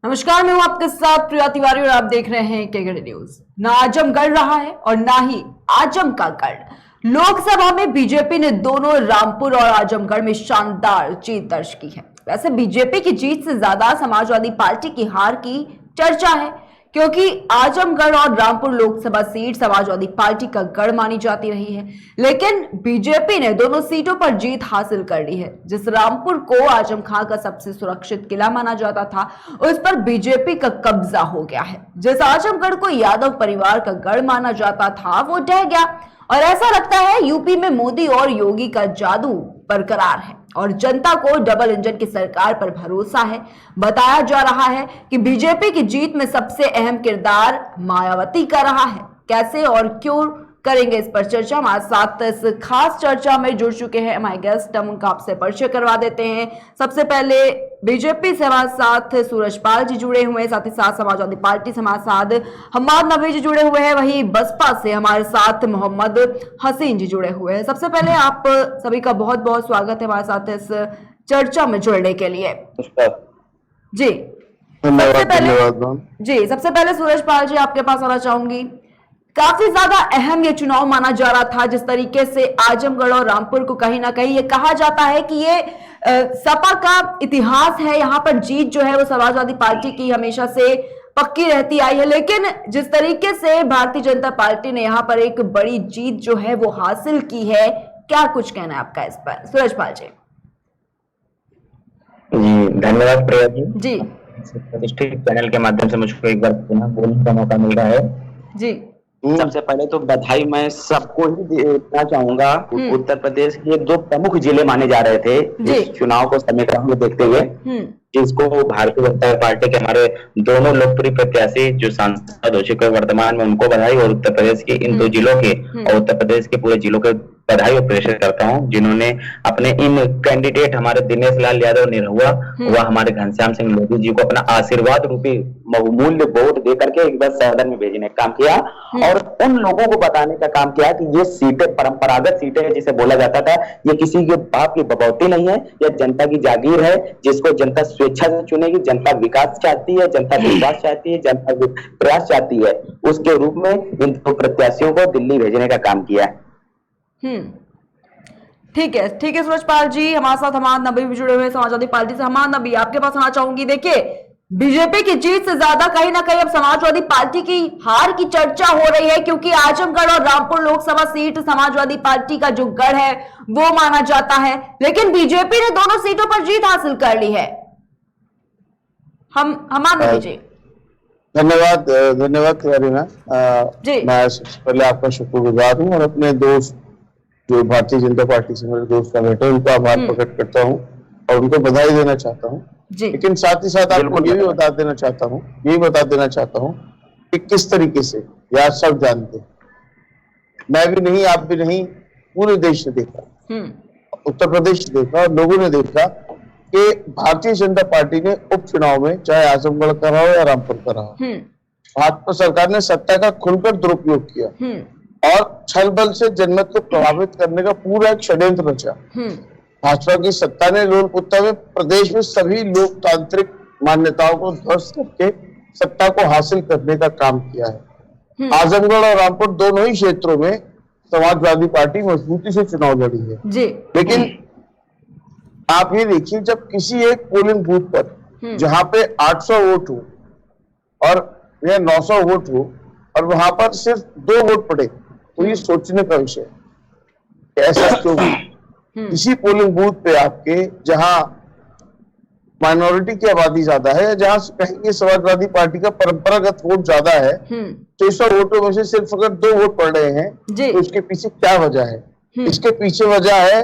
नमस्कार, मैं हूं आपके साथ प्रिया तिवारी और आप देख रहे हैं केकेडी न्यूज। ना आजमगढ़ रहा है और ना ही आजम का गढ़। लोकसभा में बीजेपी ने दोनों रामपुर और आजमगढ़ में शानदार जीत दर्ज की है। वैसे बीजेपी की जीत से ज्यादा समाजवादी पार्टी की हार की चर्चा है, क्योंकि आजमगढ़ और रामपुर लोकसभा सीट समाजवादी पार्टी का गढ़ मानी जाती रही है, लेकिन बीजेपी ने दोनों सीटों पर जीत हासिल कर ली है। जिस रामपुर को आजम खां का सबसे सुरक्षित किला माना जाता था, उस पर बीजेपी का कब्जा हो गया है। जिस आजमगढ़ को यादव परिवार का गढ़ माना जाता था, वो ढह गया और ऐसा लगता है यूपी में मोदी और योगी का जादू बरकरार है और जनता को डबल इंजन की सरकार पर भरोसा है। बताया जा रहा है कि बीजेपी की जीत में सबसे अहम किरदार मायावती का रहा है। कैसे और क्यों, करेंगे इस पर चर्चा। हमारे साथ इस खास चर्चा में जुड़ चुके हैं हमारे गेस्ट, हम उनका आपसे परिचय करवा देते हैं। सबसे पहले बीजेपी से हमारे साथ सूरजपाल जी जुड़े हुए हैं, साथ ही साथ समाजवादी पार्टी से हमारे साथ हम्माद नबी जी जुड़े हुए हैं, वहीं बसपा से हमारे साथ मोहम्मद हसीन जी जुड़े हुए हैं। सबसे पहले आप सभी का बहुत बहुत स्वागत है हमारे साथ इस चर्चा में जुड़ने के लिए। जी सबसे पहले सूरजपाल जी आपके पास आना चाहूंगी। काफी ज्यादा अहम ये चुनाव माना जा रहा था। जिस तरीके से आजमगढ़ और रामपुर को कहीं ना कहीं ये कहा जाता है कि ये सपा का इतिहास है, यहाँ पर जीत जो है वो समाजवादी पार्टी की हमेशा से पक्की रहती आई है, लेकिन जिस तरीके से भारतीय जनता पार्टी ने यहाँ पर एक बड़ी जीत जो है वो हासिल की है, क्या कुछ कहना है आपका इस पर, सूरजपाल जी? जी धन्यवाद प्रिया जी। प्रतिष्ठित पैनल के माध्यम से मुझको एक बार पुनः बोलने का मौका मिल रहा है। जी सबसे पहले तो बधाई मैं सबको ही देना चाहूंगा। उत्तर प्रदेश के दो प्रमुख जिले माने जा रहे थे इस चुनाव को समीकरण में देखते हुए, जिसको भारतीय जनता पार्टी के हमारे दोनों लोकप्रिय प्रत्याशी जो सांसद हो चुके वर्तमान में, उनको बधाई। और उत्तर प्रदेश के इन दो जिलों के और उत्तर प्रदेश के पूरे जिलों के बधाई और प्रेषित करता हूं, जिन्होंने अपने इन कैंडिडेट हमारे दिनेश लाल यादव निरहुआ व हमारे घनश्याम सिंह लोधी जी को अपना आशीर्वाद रूपी बहुमूल्य वोट दे करके एक बार सदन में भेजने का काम किया और उन लोगों को बताने का काम किया कि ये सीटें परंपरागत सीटें है, जिसे बोला जाता था ये किसी के बाप की बपौती नहीं है, यह जनता की जागीर है, जिसको जनता स्वेच्छा से चुनेगी। जनता विकास चाहती है, जनता विकास चाहती है, जनता प्रयास चाहती है। उसके रूप में इन दो प्रत्याशियों को दिल्ली भेजने का काम किया। ठीक है सूरजपाल जी। हमारे साथ हम्माद नबी भी जुड़े हुए समाजवादी पार्टी से। हम्माद नबी, आपके पास आना चाहूंगी। देखिए, बीजेपी की जीत से ज्यादा कहीं ना कहीं अब समाजवादी पार्टी की हार की चर्चा हो रही है, क्योंकि आजमगढ़ और रामपुर लोकसभा सीट समाजवादी पार्टी का जो गढ़ है वो माना जाता है, लेकिन बीजेपी ने दोनों सीटों पर जीत हासिल कर ली है। हम्माद नबी जी। धन्यवाद करीना। मैं पहले आपका शुक्रगुजार हूँ और अपने दोस्त जो भारतीय जनता पार्टी से मेरे दोस्त का बैठे उनका आभार प्रकट करता हूँ और उनको बधाई देना चाहता हूँ। लेकिन साथ ही साथ आपको ये भी बता देना चाहता हूँ कि किस तरीके से यार सब जानते, मैं भी नहीं, आप भी नहीं, पूरे देश ने देखा, उत्तर प्रदेश ने देखा और लोगों ने देखा कि भारतीय जनता पार्टी ने उपचुनाव में चाहे आजमगढ़ का रहा हो या रामपुर का रहा, भाजपा सरकार ने सत्ता का खुलकर दुरुपयोग किया और छल बल से जनमत को प्रभावित करने का पूरा एक षड्यंत्र रचा। भाजपा की सत्ता ने लोलपुत्ता में प्रदेश में सभी लोकतांत्रिक मान्यताओं को ध्वस्त करके सत्ता को हासिल करने का काम किया है। आजमगढ़ और रामपुर दोनों ही क्षेत्रों में समाजवादी पार्टी मजबूती से चुनाव लड़ी है। लेकिन आप ये देखिए, जब किसी एक पोलिंग बूथ पर जहां पे 800 वोट हो और या 900 वोट हो और वहां पर सिर्फ 2 वोट पड़े, तो ये सोचने का विषय ऐसा क्यों? किसी पोलिंग बूथ पे आपके जहां माइनॉरिटी की आबादी ज्यादा है, जहां कहेंगे समाजवादी पार्टी का परंपरागत वोट ज्यादा है, तो 100 वोटों में से सिर्फ अगर 2 वोट पड़ रहे हैं, तो उसके पीछे क्या वजह है? इसके पीछे वजह है,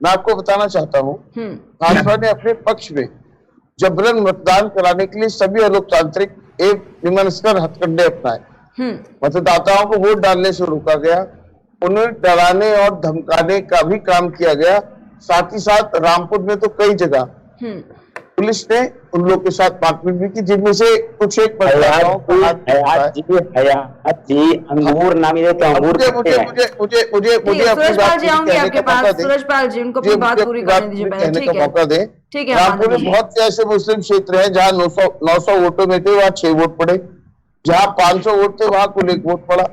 मैं आपको बताना चाहता हूँ, भाजपा ने अपने पक्ष में जबरन मतदान कराने के लिए सभी अलोकतांत्रिक एक निमनस्कर हथकंडे अपनाए। मतदाताओं को वोट डालने से रोका गया, उन्हें डराने और धमकाने का भी काम किया गया। साथ ही साथ रामपुर में तो कई जगह पुलिस ने उन लोग के साथ मारपीट भी की, जिनमें से कुछ एक अंगूर नाम है तो अंगूर मुझे अपनी बात पूरी कहने का मौका दें। रामपुर में बहुत से ऐसे मुस्लिम क्षेत्र हैं जहाँ 900 वोटों में थे वहाँ 6 वोट पड़े, जहाँ 500 वोट थे वहाँ कुल 1 वोट पड़ा।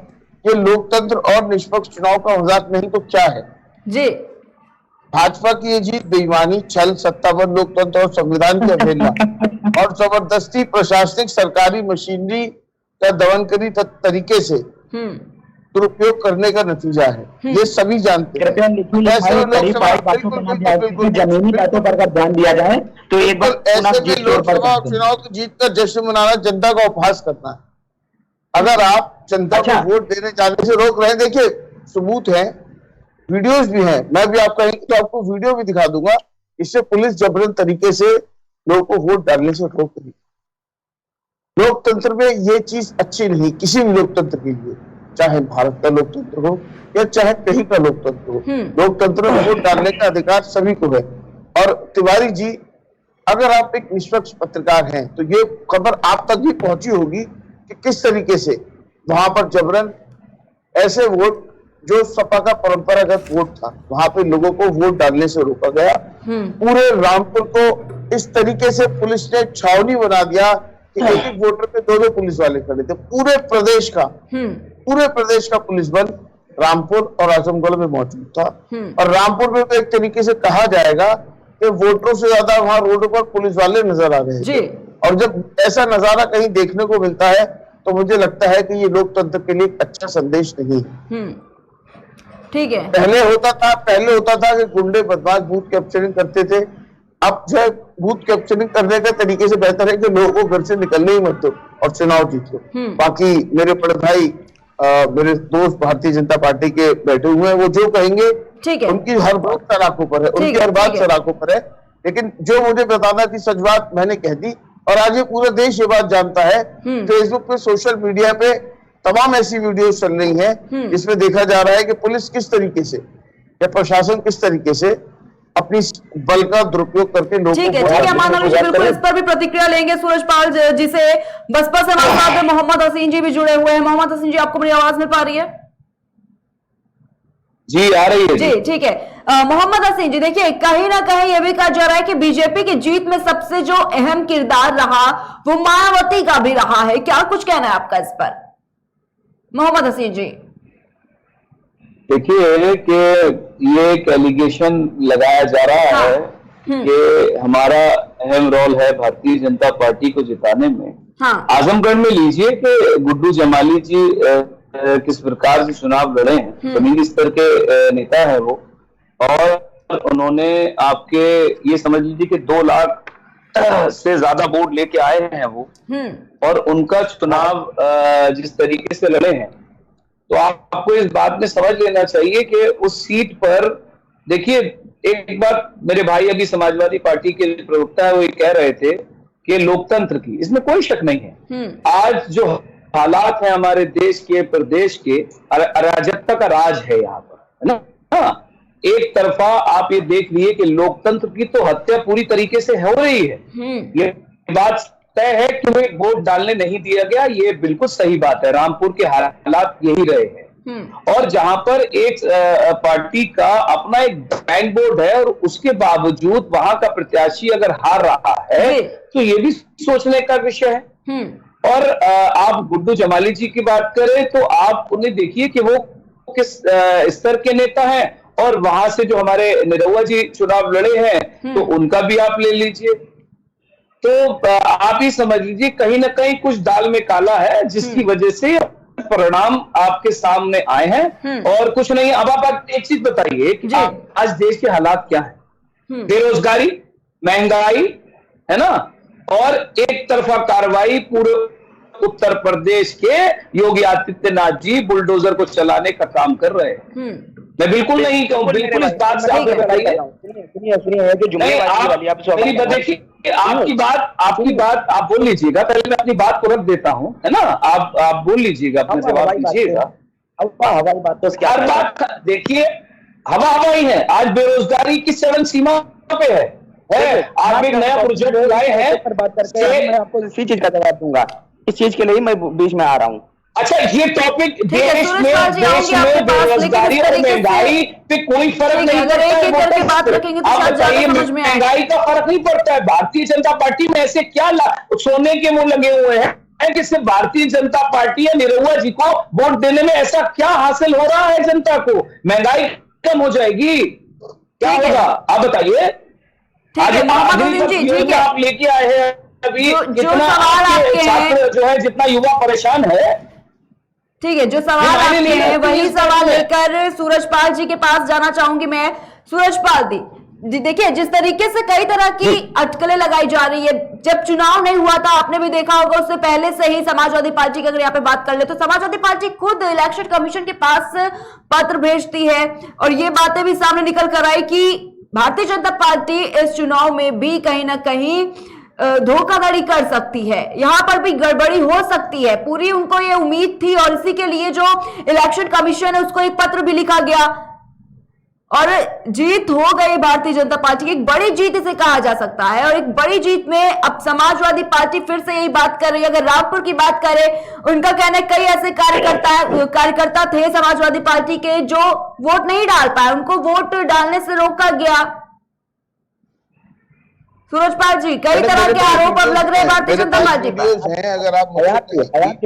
ये लोकतंत्र और निष्पक्ष चुनाव का मजाक नहीं तो क्या है जी। भाजपा की ये जीत बेईमानी, छल, सत्ताबद्ध लोकतंत्र और संविधान की अवहेलना और जबरदस्ती प्रशासनिक सरकारी मशीनरी का दमनकारी तरीके से दुरुपयोग करने का नतीजा है। ये सभी जानते हैं। जमीनी बातों पर अगर ध्यान दिया जाए तो एक बार ऐसे में लोकसभा चुनाव की जीत का जश्न मनाना जनता का उपहास करना है। अगर आप जनता को वोट देने जाने से रोक रहे हैं, देखिए सबूत है, वीडियोस भी हैं, मैं भी आप कहेंगे तो आपको वीडियो भी दिखा दूंगा। इससे पुलिस जबरन तरीके से लोगों को वोट डालने से रोक रही। लोकतंत्र में ये चीज अच्छी नहीं, किसी भी लोकतंत्र के लिए, चाहे भारत का लोकतंत्र हो या चाहे कहीं का लोकतंत्र हो। लोकतंत्र में वोट डालने का अधिकार सभी को है। और तिवारी जी, अगर आप एक निष्पक्ष पत्रकार हैं तो ये खबर आप तक भी पहुंची होगी कि किस तरीके से वहां पर जबरन ऐसे वोट जो सपा का परंपरागत वोट था वहां पे लोगों को वोट डालने से रोका गया। पूरे रामपुर को इस तरीके से पुलिस ने छावनी बना दिया कि एक एक वोटर पे 2-2 पुलिस वाले खड़े थे। पूरे प्रदेश का पुलिस बल रामपुर और आजमगढ़ में मौजूद था। और रामपुर में तो एक तरीके से कहा जाएगा कि वोटरों से ज्यादा वहां रोड पर पुलिस वाले नजर आ रहे थे। और जब ऐसा नजारा कहीं देखने को मिलता है तो मुझे लगता है कि ये लोकतंत्र के लिए अच्छा संदेश नहीं है। ठीक है। पहले होता था कि गुंडे बदमाश बूथ कैप्चरिंग करते थे। अब जो है बूथ कैप्चरिंग करने का तरीके से बेहतर है कि लोगों को घर से निकलने ही मत दो और चुनाव जीत लो। बाकी मेरे बड़े भाई मेरे दोस्त भारतीय जनता पार्टी के बैठे हुए हैं, वो जो कहेंगे उनकी हर बात सराखों पर है, उनकी हर बात सराखों पर है। लेकिन जो मुझे बताना थी सच बात मैंने कह दी और आज ये पूरा देश ये बात जानता है। फेसबुक पे, सोशल मीडिया पे तमाम ऐसी वीडियोस चल रही हैं जिसमें देखा जा रहा है कि पुलिस किस तरीके से या प्रशासन किस तरीके से अपनी बल का दुरुपयोग करके लोगों को बिल्कुल इस पर भी प्रतिक्रिया लेंगे। सूरजपाल जी से बसपा से हमारे साथ मोहम्मद हसीन जी भी जुड़े हुए हैं। मोहम्मद हसीन जी, आपको मेरी आवाज मिल पा रही है? जी आ रही है जी, ठीक है। मोहम्मद हसीन जी, देखिए कहीं ना कहीं यह भी कहा जा रहा है कि बीजेपी की जीत में सबसे जो अहम किरदार रहा वो मायावती का भी रहा है। क्या कुछ कहना है आपका इस पर मोहम्मद हसीन जी? देखिए कि ये एक एलिगेशन लगाया जा रहा है कि हमारा अहम रोल है भारतीय जनता पार्टी को जिताने में। आजमगढ़ में लीजिए कि गुड्डू जमाली जी किस प्रकार से चुनाव लड़े हैं, जमीनी स्तर के नेता है वो, और उन्होंने आपके ये समझ लीजिए कि 2 लाख से ज्यादा वोट लेके आए हैं वो, और उनका चुनाव जिस तरीके से लड़े हैं तो आपको इस बात में समझ लेना चाहिए कि उस सीट पर देखिए एक बात मेरे भाई अभी समाजवादी पार्टी के प्रवक्ता है वो ये कह रहे थे कि लोकतंत्र की, इसमें कोई शक नहीं है। आज जो हालात है हमारे देश के, प्रदेश के, अराजकता का राज है यहाँ पर, है ना। एक तरफा आप ये देख लिए कि लोकतंत्र की तो हत्या पूरी तरीके से हो रही है। ये बात तय है कि वो वोट डालने नहीं दिया गया, ये बिल्कुल सही बात है। रामपुर के हालात यही रहे हैं। और जहां पर एक पार्टी का अपना एक बैंक बोर्ड है और उसके बावजूद वहां का प्रत्याशी अगर हार रहा है तो ये भी सोचने का विषय है। और आप गुड्डू जमाली जी की बात करें तो आप उन्हें देखिए कि वो किस स्तर के नेता हैं, और वहां से जो हमारे निरहुआ जी चुनाव लड़े हैं तो उनका भी आप ले लीजिए। तो आप ही समझ लीजिए कहीं ना कहीं कुछ दाल में काला है जिसकी वजह से परिणाम आपके सामने आए हैं और कुछ नहीं। अब आप एक चीज बताइए कि आज देश के हालात क्या है? बेरोजगारी, महंगाई, है ना, और एक तरफा कार्रवाई पूरे उत्तर प्रदेश के योगी आदित्यनाथ जी बुलडोजर को चलाने का काम कर रहे हैं। मैं बिल्कुल नहीं कहूँ, बिल्कुल इस बात से आप बताइए। आपकी बात आप बोल लीजिएगा, पहले मैं अपनी बात को रख देता हूँ, है ना। आप बोल लीजिएगा, अपना जवाब दीजिएगा। हवाई बात तो क्या हर बात देखिए हवा ही है। आज बेरोजगारी की चरम सीमा पे है। है। आप एक नया प्रोजेक्ट लाए हैं पर बात करके मैं आपको इसी चीज का जवाब दूंगा, इस चीज के लिए मैं बीच में आ रहा हूँ। अच्छा, ये टॉपिक देश में बेरोजगारी और महंगाई पे कोई फर्क नहीं पड़ता है। आप बताइए, महंगाई का फर्क नहीं पड़ता है। भारतीय जनता पार्टी में ऐसे क्या सोने के मुंह लगे हुए हैं कि सिर्फ भारतीय जनता पार्टी या निरहुआ जी को वोट देने में ऐसा क्या हासिल हो रहा है जनता को? महंगाई कम हो जाएगी, क्या होगा आप बताइए? आप लेके आए हैं अभी, जितना छात्र जो है, जितना युवा परेशान है। ठीक है, जो सवाल आपके हैं वही सवाल लेकर सूरजपाल जी के पास जाना चाहूंगी मैं। सूरजपाल जी देखिए, जिस तरीके से कई तरह की अटकलें लगाई जा रही है, जब चुनाव नहीं हुआ था आपने भी देखा होगा, उससे पहले से ही समाजवादी पार्टी की अगर यहाँ पे बात कर ले तो समाजवादी पार्टी खुद इलेक्शन कमीशन के पास पत्र भेजती है और ये बातें भी सामने निकल कर आई कि भारतीय जनता पार्टी इस चुनाव में भी कहीं ना कहीं धोखाधड़ी कर सकती है, यहां पर भी गड़बड़ी हो सकती है। पूरी उनको ये उम्मीद थी और इसी के लिए जो इलेक्शन कमीशन है उसको एक पत्र भी लिखा गया और जीत हो गई भारतीय जनता पार्टी की। एक बड़ी जीत इसे कहा जा सकता है और एक बड़ी जीत में अब समाजवादी पार्टी फिर से यही बात कर रही है। अगर रामपुर की बात करें, उनका कहना है कई ऐसे कार्यकर्ता थे समाजवादी पार्टी के जो वोट नहीं डाल पाए, उनको वोट डालने से रोका गया। सूरजपाल जी, कई तरह के आरोप अब लग रहे हैं भारतीय जनता पार्टी पर। अगर आप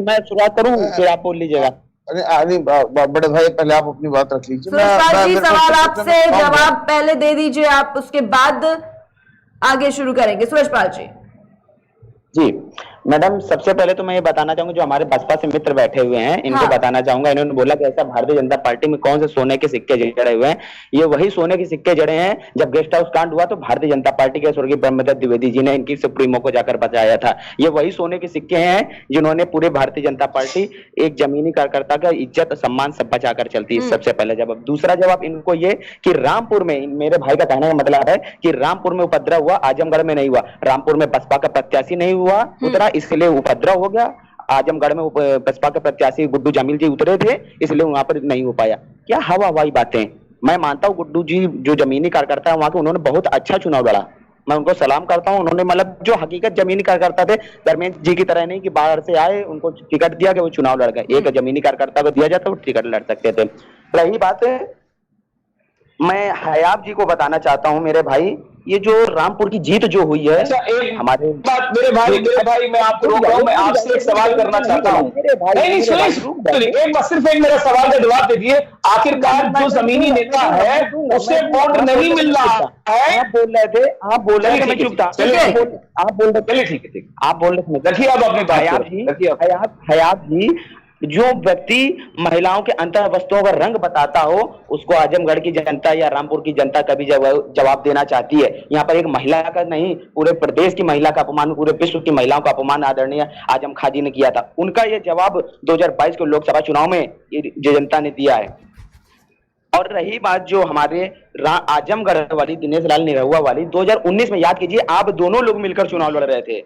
मैं शुरुआत करूं फिर आप बोल लीजिएगा। अरे बड़े भाई, पहले आप अपनी बात रख लीजिए। सूरजपाल जी, सवाल आपसे, जवाब पहले दे दीजिए आप, उसके बाद आगे शुरू करेंगे। सूरजपाल जी। जी मैडम, सबसे पहले तो मैं ये बताना चाहूंगा, जो हमारे बसपा से मित्र बैठे हुए हैं इनको बताना चाहूंगा। इन्होंने बोला कि ऐसा भारतीय जनता पार्टी में कौन से सोने के सिक्के जड़े हुए हैं। ये वही सोने के सिक्के जड़े हैं जब गेस्ट हाउस कांड हुआ तो भारतीय जनता पार्टी के स्वर्गीय ब्रह्मदत्त द्विवेदी जी ने इनकी सुप्रीमो को जाकर बचाया था। ये वही सोने के सिक्के हैं जिन्होंने पूरे भारतीय जनता पार्टी एक जमीनी कार्यकर्ता का इज्जत सम्मान सब बचाकर चलती है। सबसे पहले जवाब। दूसरा जवाब इनको ये कि रामपुर में, मेरे भाई का कहने का मतलब है कि रामपुर में उपद्रव हुआ, आजमगढ़ में नहीं हुआ। रामपुर में बसपा का प्रत्याशी नहीं हुआ उतरा, इसलिए उपद्रव हो गया। आजमगढ़ में बसपा के प्रत्याशी गुड्डू जमील जी उतरे थे, इसलिए वहां पर नहीं हो पाया। क्या हवाई बातें। मैं मानता हूँ गुड्डू जी जो जमीनी कार्यकर्ता है वहां के, उन्होंने बहुत अच्छा चुनाव लड़ा, मैं उनको सलाम करता हूँ। उन्होंने मतलब जो हकीकत जमीनी कार्यकर्ता थे, धर्मेंद्र जी की तरह नहीं कि बाहर से आए उनको टिकट दिया कि वो चुनाव लड़ गए। एक जमीनी कार्यकर्ता को दिया जाता वो टिकट लड़ सकते थे। रही बात है, मैं हयाब जी को बताना चाहता हूँ मेरे भाई, ये जो रामपुर की जीत जो हुई है। अच्छा, एक हमारे बात मेरे भाई मैं आपको रोक रहा हूं, मैं आपसे एक सवाल करना चाहता हूं। नहीं, सिर्फ एक मेरा सवाल का जवाब दे दिए। आखिरकार जो जमीनी नेता है उसे वोट नहीं मिल रहा है। आप बोल रहे थे, आप बोल रहे थे, मैं चुप था। आप बोल रहे, चलिए ठीक है, आप बोल रहे थे, रखिए आप अपनी बात। हयाब जी, जो व्यक्ति महिलाओं के अंतर वस्त्रों का रंग बताता हो उसको आजमगढ़ की जनता या रामपुर की जनता कभी जवाब देना चाहती है। यहाँ पर एक महिला का नहीं, पूरे प्रदेश की महिला का अपमान, पूरे विश्व की महिलाओं का अपमान आदरणीय आजम खां जी ने किया था। उनका ये जवाब 2022 के लोकसभा चुनाव में जनता ने दिया है। और रही बात जो हमारे आजमगढ़ वाली, दिनेश लाल निरहुआ वाली, 2019 में याद कीजिए आप दोनों लोग मिलकर चुनाव लड़ रहे थे,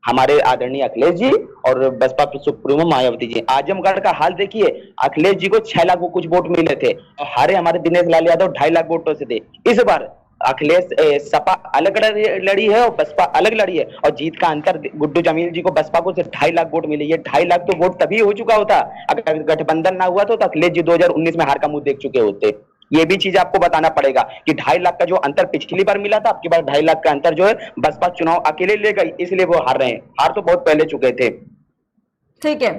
हमारे आदरणीय अखिलेश जी और बसपा सुप्रीमो मायावती जी। आजमगढ़ का हाल देखिए, अखिलेश जी को 6 लाख कुछ वोट मिले थे और हारे हमारे दिनेश लाल यादव 2.5 लाख वोटों से थे। इस बार अखिलेश सपा अलग लड़ी है और बसपा अलग लड़ी है और जीत का अंतर गुड्डू जमील जी को बसपा को सिर्फ 2.5 लाख वोट मिले। ये 2.5 लाख तो वोट तभी हो चुका होता अगर गठबंधन ना हुआ तो अखिलेश जी 2019 में हार का मुंह देख चुके होते। ये भी चीज आपको बताना पड़ेगा कि 2.5 लाख का जो अंतर पिछली बार मिला था, आपकी बार 2.5 लाख का अंतर जो है बसपा चुनाव अकेले ले गई, इसलिए वो हार रहे हैं। हार तो बहुत पहले चुके थे। ठीक है,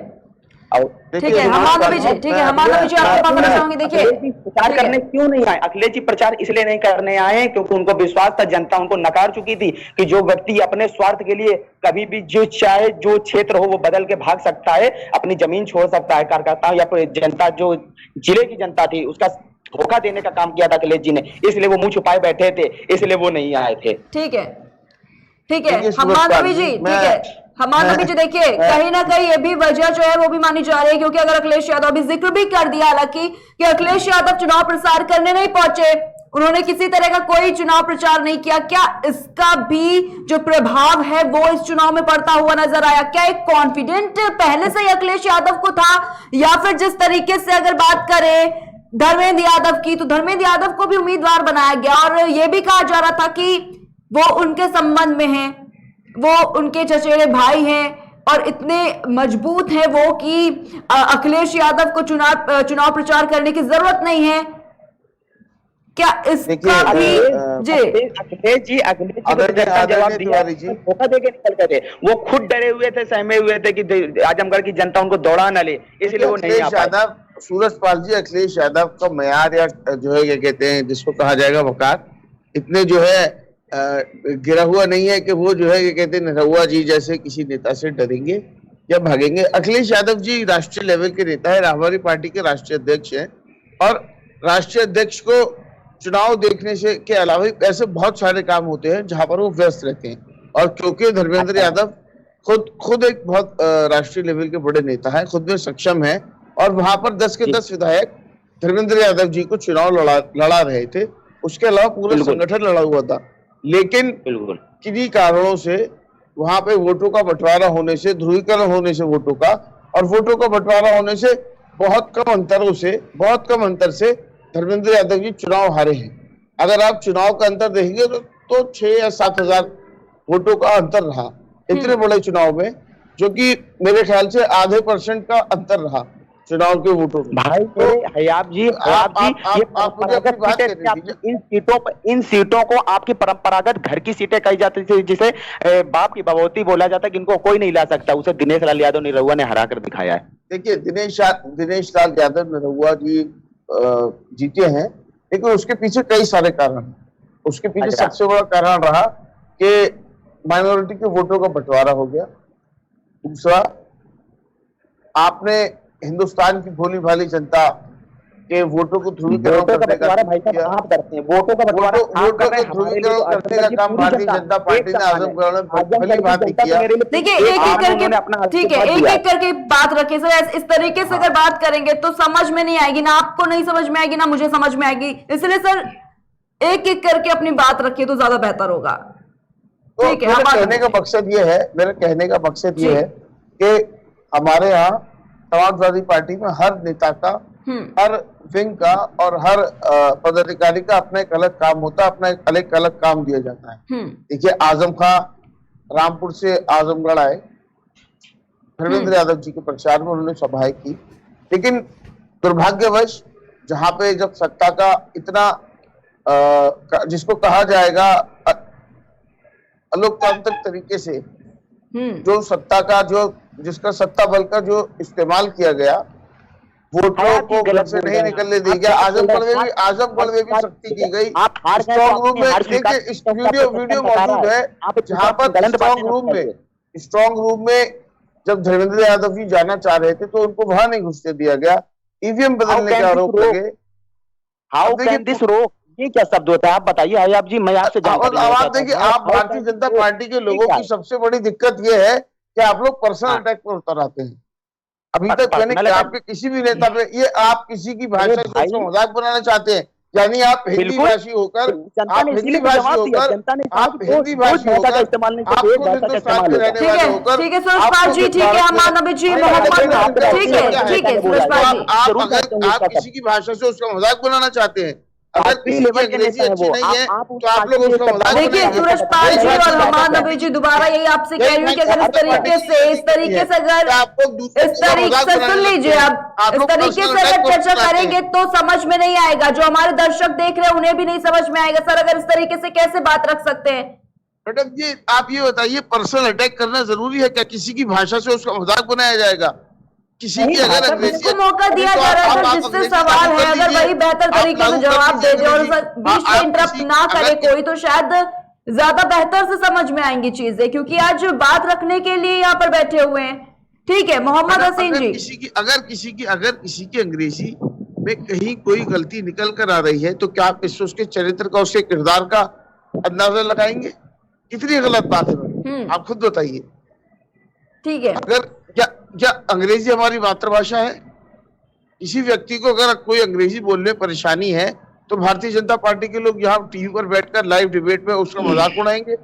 ठीक है, हमारा भी आपको बताना चाहूंगी। देखिए, प्रचार करने क्यों नहीं आए अखिलेश जी? प्रचार इसलिए नहीं करने आए क्योंकि उनको विश्वास था, जनता उनको नकार चुकी थी कि जो व्यक्ति अपने स्वार्थ के लिए कभी भी जो चाहे जो क्षेत्र हो वो बदल के भाग सकता है, अपनी जमीन छोड़ सकता है। कार्यकर्ता या फिर जनता, जो जिले की जनता थी, उसका धोखा देने का काम किया था अखिलेश जी ने, इसलिए वो मुंह छुपाए बैठे थे, इसलिए वो नहीं आए थे। ठीक है, ठीक है, हमारा भी जी, ठीक है, हमारा भी जी। देखिए, कहीं ना कहीं ये भी वजह जो है वो भी मानी जा रही है, क्योंकि अगर अखिलेश यादव, अभी जिक्र भी कर दिया हालांकि कि अखिलेश यादव चुनाव प्रचार करने नहीं पहुंचे, उन्होंने किसी तरह का कोई चुनाव प्रचार नहीं किया। क्या इसका भी जो प्रभाव है वो इस चुनाव में पड़ता हुआ नजर आया? क्या एक कॉन्फिडेंट पहले से ही अखिलेश यादव को था, या फिर जिस तरीके से अगर बात करें धर्मेंद्र यादव की, तो धर्मेंद्र यादव को भी उम्मीदवार बनाया गया और यह भी कहा जा रहा था कि वो उनके संबंध में हैं, वो उनके चचेरे भाई हैं और इतने मजबूत हैं वो कि अखिलेश यादव को चुनाव प्रचार करने की जरूरत नहीं है। क्या इसका भी अखिलेश जी धोखा देके निकल गए थे। वो खुद डरे हुए थे, सहमे हुए थे कि आजमगढ़ की जनता उनको दौड़ा न ले, इसलिए वो नहीं आ पाए। सूरजपाल जी, अखिलेश यादव का मयार या जो है क्या कहते हैं जिसको कहा जाएगा वकार, इतने जो है गिरा हुआ नहीं है कि वो जो है क्या कहते हैं निरहुआ जी जैसे किसी नेता से डरेंगे या भागेंगे। अखिलेश यादव जी राष्ट्रीय लेवल के नेता है, हमारी पार्टी के राष्ट्रीय अध्यक्ष हैं और राष्ट्रीय अध्यक्ष को चुनाव देखने से के अलावा ऐसे बहुत सारे काम होते हैं जहां पर वो व्यस्त रहते हैं। और क्योंकि धर्मेंद्र यादव खुद एक बहुत राष्ट्रीय लेवल के बड़े नेता है, खुद में सक्षम है और वहां पर 10 के 10 विधायक धर्मेंद्र यादव जी को चुनाव लड़ा रहे थे। उसके अलावा पूरा संगठन लड़ा हुआ था, लेकिन किन्हीं कारणों से वहां पे वोटों का बंटवारा होने से, ध्रुवीकरण होने से वोटों का, और वोटों का बंटवारा होने से बहुत कम अंतर से धर्मेंद्र यादव जी चुनाव हारे हैं। अगर आप चुनाव का अंतर देखेंगे तो 6 या 7 हजार वोटों का अंतर रहा इतने बड़े चुनाव में, जो कि मेरे ख्याल से आधे % का अंतर रहा चुनाव के वोटों में। भाई हयाब जी, इन सीटों को आपकी परंपरागत घर की सीटें कही जाती थी, जिसे बाप की बबौती बोला जाता है कि इनको कोई नहीं ला सकता, उसे दिनेश लाल यादव निरहुआ ने हरा कर दिखाया है। देखिए, दिनेश लाल यादव निरहुआ जी जीते हैं, लेकिन उसके पीछे कई सारे कारण। उसके पीछे सबसे बड़ा कारण रहा कि माइनॉरिटी के वोटों का बंटवारा हो गया। दूसरा, आपने हिंदुस्तान की भोली भाली जनता के वोटों को ध्रुवीकरण करने का आप करते हैं। वोटों का बंटवारा ध्रुवीकरण करने का काम भारतीय जनता पार्टी ने आजमगढ़ में भली भांति किया। देखिए, एक करके, ठीक है, एक करके बात रखे सर। इस तरीके से अगर बात करेंगे तो समझ में नहीं आएगी, ना आपको नहीं समझ में आएगी, ना मुझे समझ में आएगी। इसलिए सर एक करके अपनी बात रखिए तो ज्यादा बेहतर होगा। ठीक है, मेरा कहने का मकसद ये है कि हमारे यहाँ समाजवादी पार्टी में हर नेता का, हर विंग का और हर पदाधिकारी का अपना एक अलग काम होता है, अपना एक अलग काम दिया जाता है। देखिए, आजम खां रामपुर से आजमगढ़ आए, धर्मेंद्र यादव जी के प्रचार में उन्होंने सभाएं की, लेकिन दुर्भाग्यवश जहां पे जब सत्ता का इतना जिसको कहा जाएगा अलोकतांत्रिक तरीके से जो सत्ता का जिसका सत्ता बल का जो इस्तेमाल किया गया, वोटरों को गलत से नहीं निकलने दी गया। आजमगढ़ में भी सख्ती की गई। स्ट्रॉन्ग रूम में देखिए, इस वीडियो मौजूद है जहां पर स्ट्रॉन्ग रूम में जब धर्मेंद्र यादव जी जाना चाह रहे थे तो उनको वहां नहीं घुसने दिया गया। ईवीएम बदलने का आरोप लगे। हाउ कैन दिस रोक, ये क्या शब्द होता है आप बताइए हयाब जी, मैं आपसे जानकारी लेना चाहता हूं। देखिए, आप भारतीय जनता पार्टी के लोगों की सबसे बड़ी दिक्कत ये है कि आप लोग पर्सनल अटैक पर उतर आते हैं। अभी तक मैंने आपके किसी भी नेता पे, ये आप किसी की भाषा से मजाक बनाना चाहते हैं, यानी आप हिंदी भाषी होकर, ठीक है सूरजपाल जी, ठीक है अमान जी, मोहम्मद, ठीक है सूरजपाल जी, आप किसी की भाषा से उसका मजाक बनाना चाहते हैं। अगर किसी की अंग्रेजी अच्छी नहीं है तो आप लोग उसका मजाक। देखिए सूरजपाल जी और हमान नबी जी, दोबारा यही आपसे कह रही हूँ कि अगर इस तरीके से अगर इस तरीके से सुन लीजिए, आप इस तरीके से अगर चर्चा करेंगे तो समझ में नहीं आएगा। जो हमारे दर्शक देख रहे हैं उन्हें भी नहीं समझ में आएगा। सर, अगर इस तरीके से कैसे बात रख सकते हैं? मैडम जी, आप ये बताइए, पर्सनल अटैक करना जरूरी है क्या? किसी की भाषा से उसका मजाक बनाया जाएगा? किसी की अगर अंग्रेजी मौका दिया जा रहा है, जिससे सवाल है, अगर वही बेहतर तरीके से जवाब दे दे और बीच में इंटरप्ट ना करे कोई, तो शायद ज्यादा बेहतर से समझ में आएंगी चीजें, क्योंकि आज बात रखने के लिए यहाँ पर बैठे हुए हैं। ठीक है, मोहम्मद हसीन जी, अगर किसी की अंग्रेजी में कहीं कोई गलती निकल कर आ रही है तो क्या आप इससे उसके चरित्र का, उसके किरदार का अंदाजा लगाएंगे? कितनी गलत बात है, आप खुद बताइए। ठीक है, अगर क्या अंग्रेजी हमारी मातृभाषा है? किसी व्यक्ति को अगर कोई अंग्रेजी बोलने में परेशानी है तो भारतीय जनता पार्टी के लोग यहाँ टीवी पर बैठकर लाइव डिबेट में उसका मजाक उड़ाएंगे?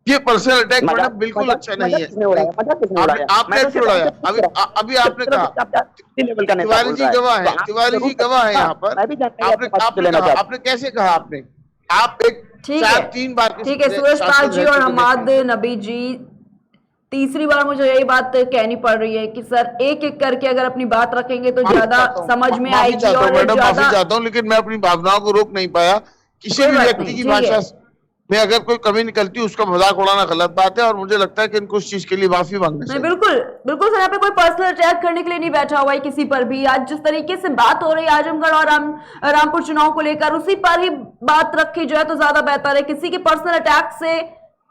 ये पर्सनल अटैक मैडम बिल्कुल अच्छा नहीं है। आपने फिर उड़ाया, अभी आपने कहा तिवारी जी गवाह है, यहाँ पर आपने कैसे कहा? आपने आप एक चार तीन बार ठीक है सूरज पाल जी और हमाद नबी जी, तीसरी बार मुझे यही बात कहनी पड़ रही है कि सर एक एक करके अगर अपनी बात रखेंगे तो ज्यादा समझ में आएगी। और मैडम माफी चाहता हूँ, लेकिन मैं अपनी भावनाओं को रोक नहीं पाया। किसी भी व्यक्ति की भाषा में अगर कोई कमी निकलती है उसका मजाक उड़ाना गलत बात है, और मुझे लगता है कि इनको उस चीज के लिए माफी मांगना चाहिए। बिल्कुल बिल्कुल सर, यहाँ पे कोई पर्सनल अटैक करने के लिए नहीं बैठा हुआ है किसी पर भी। आज जिस तरीके से बात हो रही है आजमगढ़ और रामपुर चुनाव को लेकर, उसी पर ही बात रखी जाए तो ज्यादा बेहतर है। किसी के पर्सनल अटैक से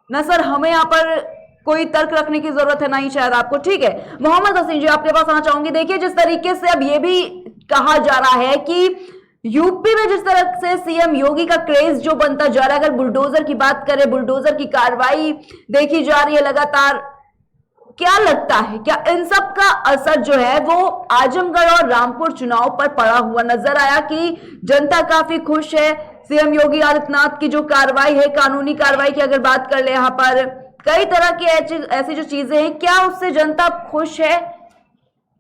न सर हमें यहाँ पर कोई तर्क रखने की जरूरत है, ना ही शायद आपको। ठीक है मोहम्मद हसीन जी, आपके पास आना चाहूंगी। देखिए जिस तरीके से अब ये भी कहा जा रहा है कि यूपी में जिस तरह से सीएम योगी का क्रेज जो बनता जा रहा है, अगर बुलडोजर की बात करें, बुलडोजर की कार्रवाई देखी जा रही है लगातार, क्या लगता है क्या इन सब का असर जो है वो आजमगढ़ और रामपुर चुनाव पर पड़ा हुआ नजर आया कि जनता काफी खुश है? सीएम योगी आदित्यनाथ की जो कार्रवाई है, कानूनी कार्रवाई की अगर बात कर ले, यहाँ पर कई तरह की ऐसी जो चीजें हैं, क्या उससे जनता खुश है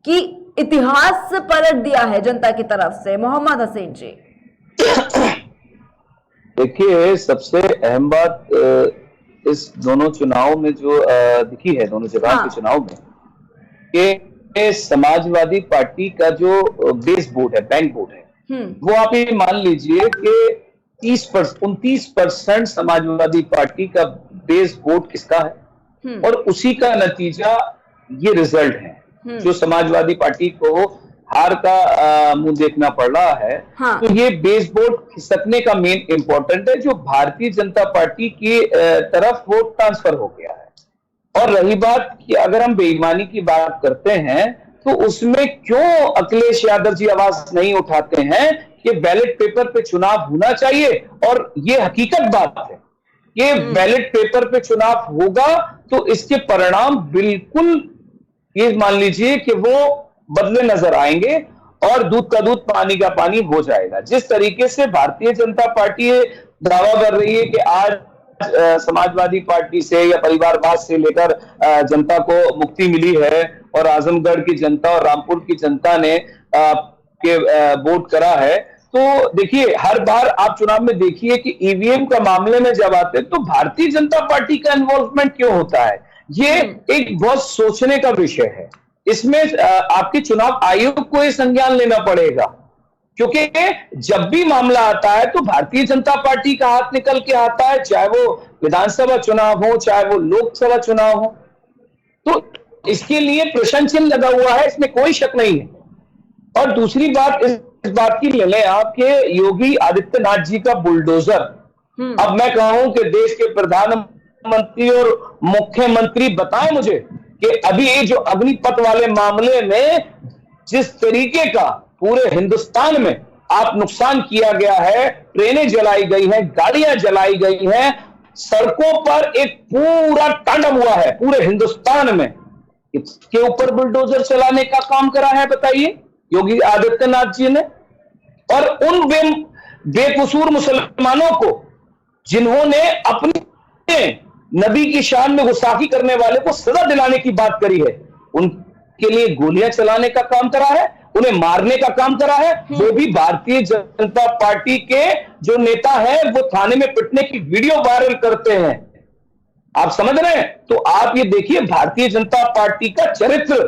कि इतिहास पलट दिया है जनता की तरफ से? मोहम्मद हसीन जी। देखिए सबसे अहम बात इस दोनों चुनाव में जो दिखी है, दोनों जगह के चुनाव में, कि समाजवादी पार्टी का जो बेस वोट है, बैंक वोट है, वो आप ये मान लीजिए कि 29% समाजवादी पार्टी का बेस वोट किसका है, और उसी का नतीजा ये रिजल्ट है। जो समाजवादी पार्टी को हार का मुंह देखना पड़ रहा है, तो ये बेस वोट खिसकने का मेन इंपॉर्टेंट है, जो भारतीय जनता पार्टी की तरफ वोट ट्रांसफर हो गया है। और रही बात कि अगर हम बेईमानी की बात करते हैं, तो उसमें क्यों अखिलेश यादव जी आवाज नहीं उठाते हैं कि बैलेट पेपर पे चुनाव होना चाहिए? और ये हकीकत बात है कि बैलेट पेपर पे चुनाव होगा तो इसके परिणाम बिल्कुल ये मान लीजिए कि वो बदले नजर आएंगे और दूध का दूध पानी का पानी हो जाएगा। जिस तरीके से भारतीय जनता पार्टी दावा कर रही है कि आज समाजवादी पार्टी से या परिवारवाद से लेकर जनता को मुक्ति मिली है, और आजमगढ़ की जनता और रामपुर की जनता ने वोट करा है, तो देखिए हर बार आप चुनाव में देखिए कि ईवीएम का मामले में जब आते हैं तो भारतीय जनता पार्टी का इन्वॉल्वमेंट क्यों होता है? ये एक बहुत सोचने का विषय है। इसमें आपके चुनाव आयोग को ये संज्ञान लेना पड़ेगा, क्योंकि जब भी मामला आता है तो भारतीय जनता पार्टी का हाथ निकल के आता है, चाहे वो विधानसभा चुनाव हो, चाहे वो लोकसभा चुनाव हो। तो इसके लिए प्रश्न चिन्ह लगा हुआ है, इसमें कोई शक नहीं है। और दूसरी बात इस बात की ले लें आपके योगी आदित्यनाथ जी का बुलडोजर। अब मैं कहूं कि देश के प्रधानमंत्री और मुख्यमंत्री बताएं मुझे कि अभी ये जो अग्निपथ वाले मामले में जिस तरीके का पूरे हिंदुस्तान में आप नुकसान किया गया है, ट्रेनें जलाई गई हैं, गाड़ियां जलाई गई हैं, सड़कों पर एक पूरा तांडव हुआ है पूरे हिंदुस्तान में, इसके ऊपर बुलडोजर चलाने का काम करा है बताइए योगी आदित्यनाथ जी ने। और उन बेकसूर मुसलमानों को जिन्होंने अपने नबी की शान में गुस्ताखी करने वाले को सजा दिलाने की बात करी है, उनके लिए गोलियां चलाने का काम करा है, उन्हें मारने का काम करा है। वो भी भारतीय जनता पार्टी के जो नेता हैं वो थाने में पिटने की वीडियो वायरल करते हैं। आप समझ रहे हैं? तो आप ये देखिए भारतीय जनता पार्टी का चरित्र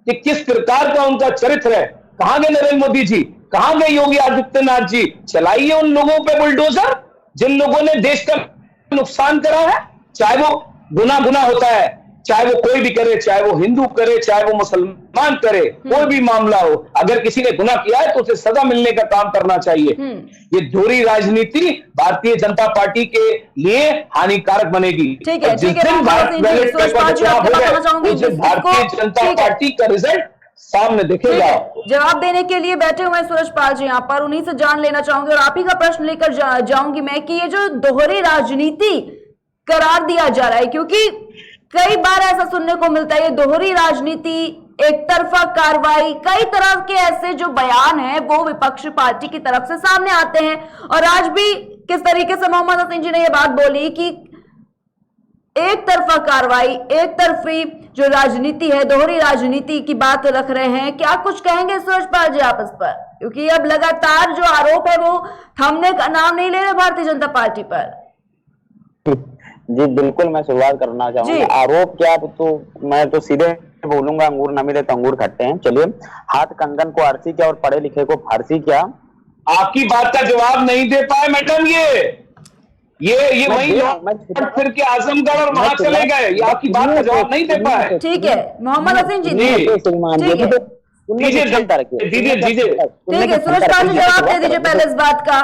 कि किस प्रकार का उनका चरित्र है। कहां गए नरेंद्र मोदी जी, कहां गए योगी आदित्यनाथ जी? चलाइए उन लोगों पे बुलडोजर जिन लोगों ने देश का नुकसान करा है, चाहे वो गुना होता है, चाहे वो कोई भी करे, चाहे वो हिंदू करे, चाहे वो मुसलमान करे, कोई भी मामला हो, अगर किसी ने गुनाह किया है तो उसे सजा मिलने का काम करना चाहिए। ये दोहरी राजनीति भारतीय जनता पार्टी के लिए हानिकारक बनेगी। ठीक है, जिस दिन भारतीय जनता पार्टी का रिजल्ट सामने दिखेगा। जवाब देने के लिए बैठे हुए हैं सूरजपाल जी यहाँ पर, उन्हीं से जान लेना चाहूंगी और आप ही का प्रश्न लेकर जाऊंगी मैं कि ये जो दोहरी राजनीति करार दिया जा रहा है, क्योंकि कई बार ऐसा सुनने को मिलता है ये दोहरी राजनीति, एक तरफा कार्रवाई, कई तरह के ऐसे जो बयान हैं वो विपक्ष पार्टी की तरफ से सामने आते हैं। और आज भी किस तरीके से मोहम्मद हसीन जी ने ये बात बोली कि एक तरफा कार्रवाई, एक तरफी जो राजनीति है, दोहरी राजनीति की बात रख रहे हैं। क्या कुछ कहेंगे सूरजपाल जी आप इस पर? क्योंकि अब लगातार जो आरोप है वो थमने का नाम नहीं ले रहे भारतीय जनता पार्टी पर। जी बिल्कुल, मैं शुरुआत करना चाहूंगा। आरोप क्या, तो मैं तो सीधे बोलूंगा, अंगूर न मिले तो अंगूर खट्टे हैं। चलिए, हाथ कंगन को आरसी क्या और पढ़े लिखे को फारसी क्या। आपकी बात का जवाब नहीं दे पाए मैडम, ये वही फिर के आजमगढ़ और वहां चले गए, ये आपकी बात का जवाब नहीं दे पाए। ठीक है मोहम्मद हसीन जी, दीजिए ठीक है, सूरज पाल जी जवाब दे दीजिए पहले इस बात का।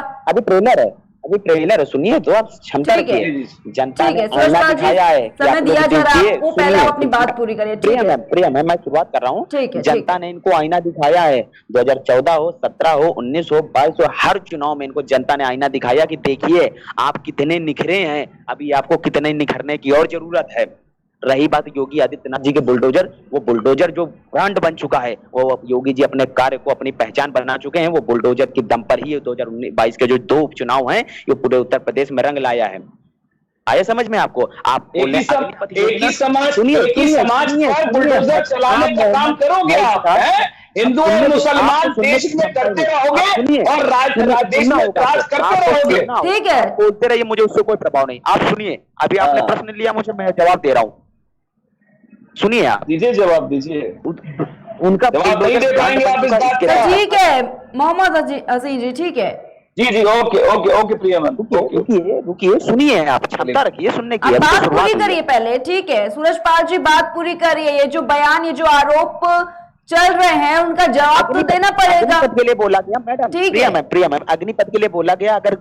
अभी ट्रेलर है, सुनिए तो आप क्षमता रखिए। जनता ने आईना दिखाया है, समय दिया जा रहा है आपको, पहले अपनी बात पूरी करिए। प्रिय मैं शुरुआत कर रहा हूँ। जनता ने इनको आईना दिखाया है, 2014 हो, 17 हो, 19 हो, 22 हो, हर चुनाव में इनको जनता ने आईना दिखाया कि देखिए आप कितने निखरे हैं, अभी आपको कितने निखरने की और जरूरत है। रही बात योगी आदित्यनाथ जी के बुलडोजर, वो बुलडोजर जो ब्रांड बन चुका है, वो योगी जी अपने कार्य को अपनी पहचान बना चुके हैं। वो बुलडोजर की दम पर ही 2022 के जो 2 उपचुनाव हैं, ये पूरे उत्तर प्रदेश में रंग लाया है। आया समझ में आपको? आप एक ही समाज पर बुलडोजर चलाने का काम करोगे आप? हिंदू और मुसलमान देश में करते रहोगे और देश में राज करते रहोगे। ठीक है, बोलते रहिए, मुझे उससे कोई प्रभाव नहीं। आप सुनिए, अभी आपने प्रश्न लिया मुझे, मैं जवाब दे रहा हूँ, सुनिए आप। दीजिए जवाब दीजिए। उनका जवाब नहीं दे पाएंगे आप इस बात का। ठीक है मोहम्मद हसीन जी, ठीक है जी ओके प्रियमन, रुकिए सुनिए, आप क्षमता रखिए सुनने की। बात पूरी करिए पहले, ठीक है सूरज पाल जी, बात पूरी करिए। ये जो बयान, ये जो आरोप चल रहे हैं, उनका जवाब तो देना पड़ेगा। अग्निपथ के लिए बोला गया मैडम, प्रिया मैम, अग्निपथ के लिए बोला गया। अगर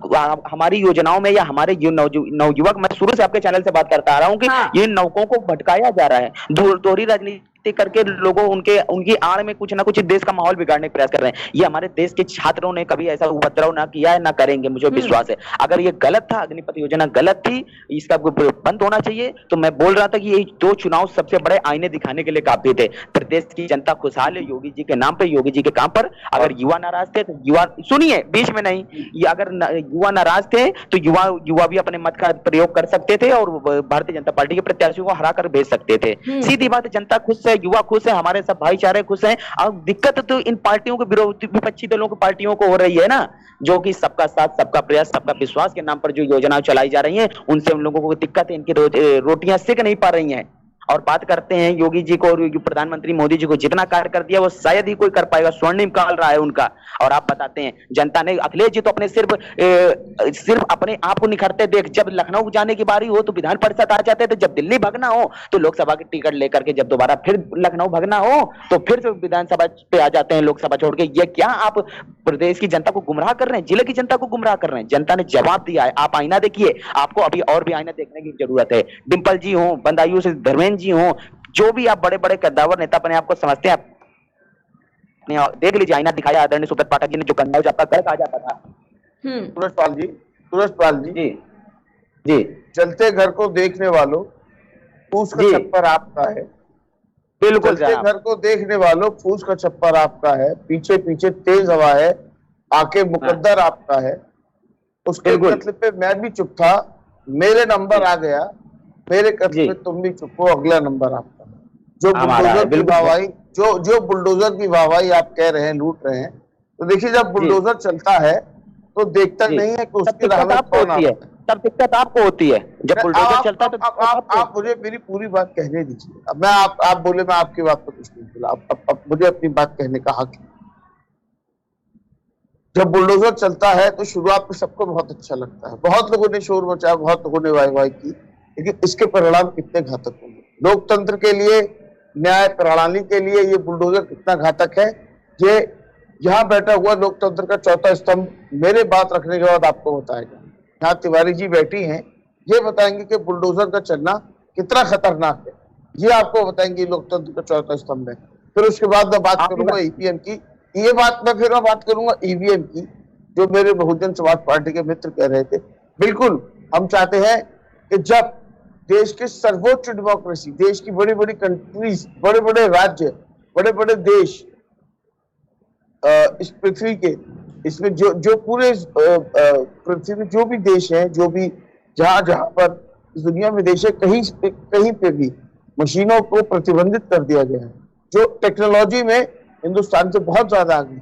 हमारी योजनाओं में या हमारे नवयुवक, मैं शुरू से आपके चैनल से बात करता आ रहा हूँ कि ये नौकों को भटकाया जा रहा है, दोहरी राजनीति करके लोगों उनकी आड़ में कुछ ना कुछ देश का माहौल बिगाड़ने का प्रयास कर रहे हैं। ये हमारे देश के छात्रों ने कभी ऐसा उपद्रव ना किया है, ना करेंगे, मुझे विश्वास है। अगर ये गलत था, अग्निपथ योजना गलत थी, इसका बंद होना चाहिए। तो मैं बोल रहा था कि ये 2 चुनाव सबसे बड़े आईने दिखाने के लिए काफी थे। प्रदेश की जनता खुशहाल है योगी जी के नाम पर, योगी जी के काम पर। अगर युवा नाराज थे तो युवा, सुनिए बीच में नहीं, अगर युवा नाराज थे तो युवा भी अपने मत का प्रयोग कर सकते थे और भारतीय जनता पार्टी के प्रत्याशियों को हरा कर भेज सकते थे। सीधी बात, जनता खुश है, युवा खुश है, हमारे सब भाईचारे खुश हैं। अब दिक्कत तो इन पार्टियों के विरोधी विपक्षी दलों की पार्टियों को हो रही है ना, जो कि सबका साथ, सबका प्रयास, सबका विश्वास के नाम पर जो योजनाएं चलाई जा रही हैं, उनसे उन लोगों को दिक्कत है, इनकी रोटियां सेक नहीं पा रही हैं। और बात करते हैं योगी जी को और प्रधानमंत्री मोदी जी को, जितना कार्य कर दिया वो शायद ही कोई कर पाएगा, स्वर्णिम काल रहा है उनका। और आप बताते हैं जनता ने, अखिलेश जी तो अपने सिर्फ अपने आप को निखरते देख, जब लखनऊ जाने की बारी हो तो विधान परिषद आ जाते थे, जब दिल्ली भगना हो तो लोकसभा की टिकट लेकर के, जब दोबारा फिर लखनऊ भगना हो तो फिर से विधानसभा पे आ जाते हैं, लोकसभा छोड़ के। ये क्या आप प्रदेश की जनता को गुमराह कर रहे हैं, जिले की जनता को गुमराह कर रहे हैं? जनता ने जवाब दिया है, आप आईना देखिए, आपको अभी और भी आईना देखने की जरूरत है। डिंपल जी हो, बंदायूं से धर्मेंद्र जी हो, जो भी आप बड़े बड़े कद्दावर नेता अपने आपको समझते हैं, देख लीजिए, आईना दिखाया आदरणीय सुब्रत पाठक जी ने, जो कंधा आपका गलत आ जाता था। सूरज पाल जी जी, चलते घर को देखने वालों, फूस का छप्पर आपका है। बिल्कुल, चलते घर को देखने वालों, फूस का छप्पर आपका है। पीछे पीछे तेज हवा है, आके मुकद्दर आपका है। उसके कत्ल पे मैं भी चुप था, मेरे नंबर आ गया, मेरे कत्ल पे तुम भी चुप हो, अगला नंबर आपका। जो बुलडोजर की वाहवाही, जो बुलडोजर की वाहवाही आप कह रहे हैं, लूट रहे हैं, तो देखिए जब बुलडोजर चलता है तो देखता नहीं है कि उसकी राह में कौन आता है। तब दिक्कत आपको होती है जब बुलडोजर चलता है। तो आप मुझे मेरी पूरी बात कहने दीजिए। अब मैं आप बोले, मैं आपकी बात पर कुछ नहीं बोला, अब मुझे अपनी बात कहने का हक है। जब बुलडोजर चलता है तो शुरुआत में सबको बहुत अच्छा लगता है, बहुत लोगों ने शोर मचाया, बहुत लोगों ने वाह की, लेकिन इसके परिणाम कितने घातक होंगे लोकतंत्र के लिए, न्याय प्रणाली के लिए। ये बुलडोजर कितना घातक है, ये यहाँ बैठा हुआ लोकतंत्र का चौथा स्तंभ मेरे बात रखने के बाद आपको बताएगा। यहाँ तिवारी जी बैठी हैं, ये बताएंगे कि बुलडोजर का चलना कितना खतरनाक है, ये आपको बताएंगे लोकतंत्र का चौथा स्तंभ है। फिर उसके बाद मैं बात करूंगा ईवीएम की, ये बात मैं फिर बात करूंगा ईवीएम की, जो मेरे बहुजन समाज पार्टी के मित्र कह रहे थे। बिल्कुल हम चाहते हैं कि जब देश के सर्वोच्च डेमोक्रेसी, देश की बड़ी बड़ी कंट्रीज, बड़े बड़े राज्य, बड़े बड़े देश इस पृथ्वी के, इसमें जो पूरे पृथ्वी में जो भी देश हैं, जो भी जहां पर इस दुनिया में देश है, कहीं पे भी मशीनों को प्रतिबंधित कर दिया गया है। जो टेक्नोलॉजी में हिंदुस्तान से बहुत ज्यादा आगे,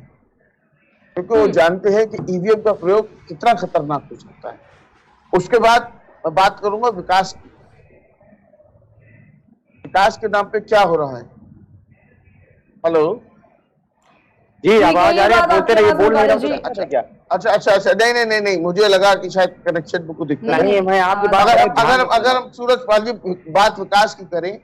क्योंकि वो जानते हैं कि ईवीएम का प्रयोग कितना खतरनाक हो सकता है। उसके बाद मैं बात करूंगा विकास की। विकास के नाम पे क्या हो रहा है? हेलो जी, आवाज आ रही है, बोलते रहिए, बोल नहीं रहा। अच्छा क्या? अच्छा, नहीं, मुझे लगा कि शायद कनेक्शन में कुछ दिक्कत है। नहीं, मैं आपकी बात अगर हम सूरजपाल जी बात विकास की करें,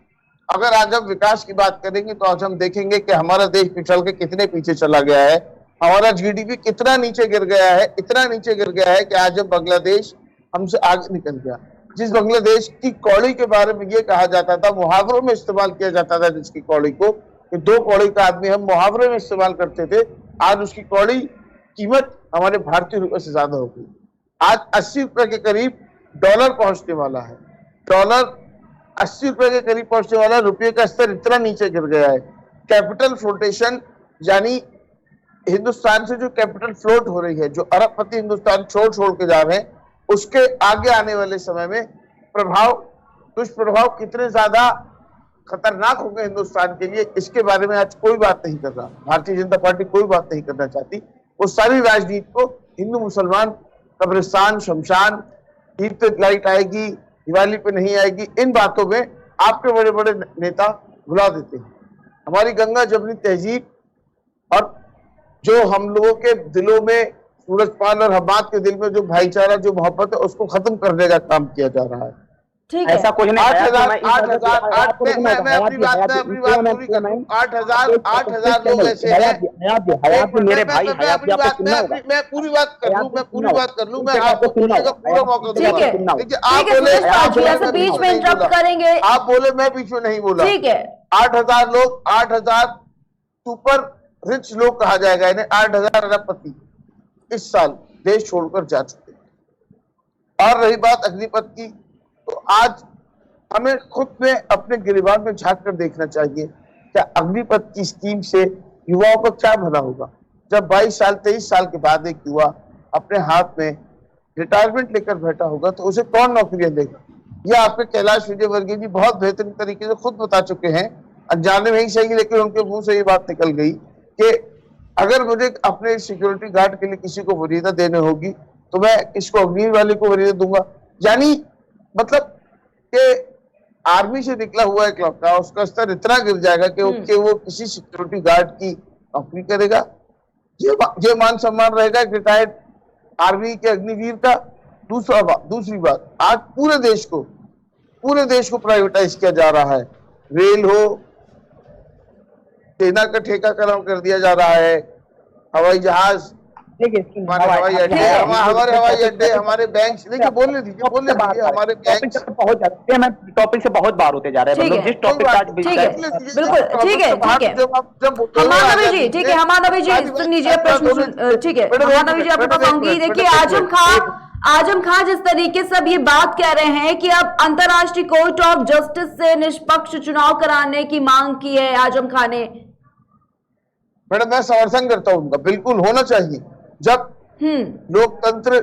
अगर आज हम विकास की बात करेंगे तो आज हम देखेंगे कि हमारा देश पिछड़ के कितने पीछे चला गया है, हमारा जीडीपी कितना नीचे गिर गया है, इतना नीचे गिर गया है कि आज हम बांग्लादेश हमसे आगे निकल गया। जिस बांग्लादेश की कौड़ी के बारे में ये कहा जाता था, मुहावरों में इस्तेमाल किया जाता था जिसकी कौड़ी को, कि 2 कौड़ी का आदमी हम मुहावरे में इस्तेमाल करते थे, आज उसकी कौड़ी कीमत हमारे भारतीय रुपए से ज्यादा हो गई। आज 80 रुपए के करीब डॉलर पहुंचने वाला है, डॉलर 80 रुपए के करीब पहुंचने वाला है। रुपये का स्तर इतना नीचे गिर गया है। कैपिटल फ्लोटेशन यानी हिंदुस्तान से जो कैपिटल फ्लोट हो रही है, जो अरबपति हिंदुस्तान छोड़ के जा रहे हैं, उसके आगे आने वाले समय में दुष्प्रभाव कितने ज्यादा खतरनाक होंगे हिंदुस्तान के लिए, इसके बारे में आज कोई बात नहीं कर रहा। भारतीय जनता पार्टी कोई बात नहीं करना चाहती। वो सारी राजनीति को हिंदू मुसलमान, कब्रिस्तान, शमशान, ईद पे लाइट आएगी, दिवाली पे नहीं आएगी, इन बातों में आपके बड़े बड़े नेता भुला देते हैं। हमारी गंगा जमुनी तहजीब और जो हम लोगों के दिलों में, सूरजपाल और हमाद के दिल में जो भाईचारा, जो मोहब्बत है, उसको खत्म करने का काम किया जा रहा है। ठीक है, ऐसा कुछ नहीं। 8,000 मैं अपनी बात पूरी करूं। 8,000 लोग ऐसे हैं। मेरे भाई, मैं पूरी बात कर लूं, मैं आपको पूरा मौका दूंगा। देखिए, आप बोले बीच में इंटरप्ट करेंगे, आप बोले, मैं बीच में नहीं बोला। ठीक है। 8,000 लोग, 8,000 सुपर रिच लोग कहा जाएगा इन्हें, 8,000 अरबपति इस साल देश छोड़कर जा चुके। और रही बात अग्निपथ की, तो आज हमें खुद में अपने गिरबान में झांक कर देखना चाहिए, क्या अग्निपथ की स्कीम से युवाओं को क्या भला होगा। जब 22 साल 23 साल के बाद एक युवा अपने हाथ में रिटायरमेंट लेकर बैठा होगा तो उसे कौन नौकरियां देगा। यह आपके कैलाश विजयवर्गीय जी बहुत बेहतरीन तरीके से खुद बता चुके हैं, अनजाने में ही सही, लेकिन उनके मुंह से ये बात निकल गई कि अगर मुझे अपने सिक्योरिटी गार्ड के लिए किसी को वरीयता देने होगी तो मैं इसको अग्निवीर वाले को वरीयता दूंगा। यानी मतलब कि आर्मी से निकला हुआ एक लड़का, उसका स्तर इतना गिर जाएगा कि वो किसी सिक्योरिटी गार्ड की नौकरी करेगा। ये मान सम्मान रहेगा रिटायर्ड आर्मी के अग्निवीर का। दूसरी बात, आज पूरे देश को प्राइवेटाइज किया जा रहा है। रेल हो, सेना का ठेका कर दिया जा रहा है, हवाई जहाज, हमारे हवाई अड्डे, हमारे बैंक, देखिए बोलने दीजिए, हमारे बैंक। मैं टॉपिक से बहुत बार होते जा रहे हैं, जिस टॉपिक आज बिल्कुल ठीक है। हमानवी जी, ठीक है, हमानवी जी सुन लीजिए प्रश्न, ठीक है, हमानवी जी आपके पास आऊंगी। देखिए, आजम खान जिस तरीके से अब ये बात कह रहे हैं कि अब अंतर्राष्ट्रीय कोर्ट ऑफ जस्टिस से निष्पक्ष चुनाव कराने की मांग की है आजम खान ने। मैडम, मैं समर्थन करता हूँ उनका, बिल्कुल होना चाहिए। जब लोकतंत्र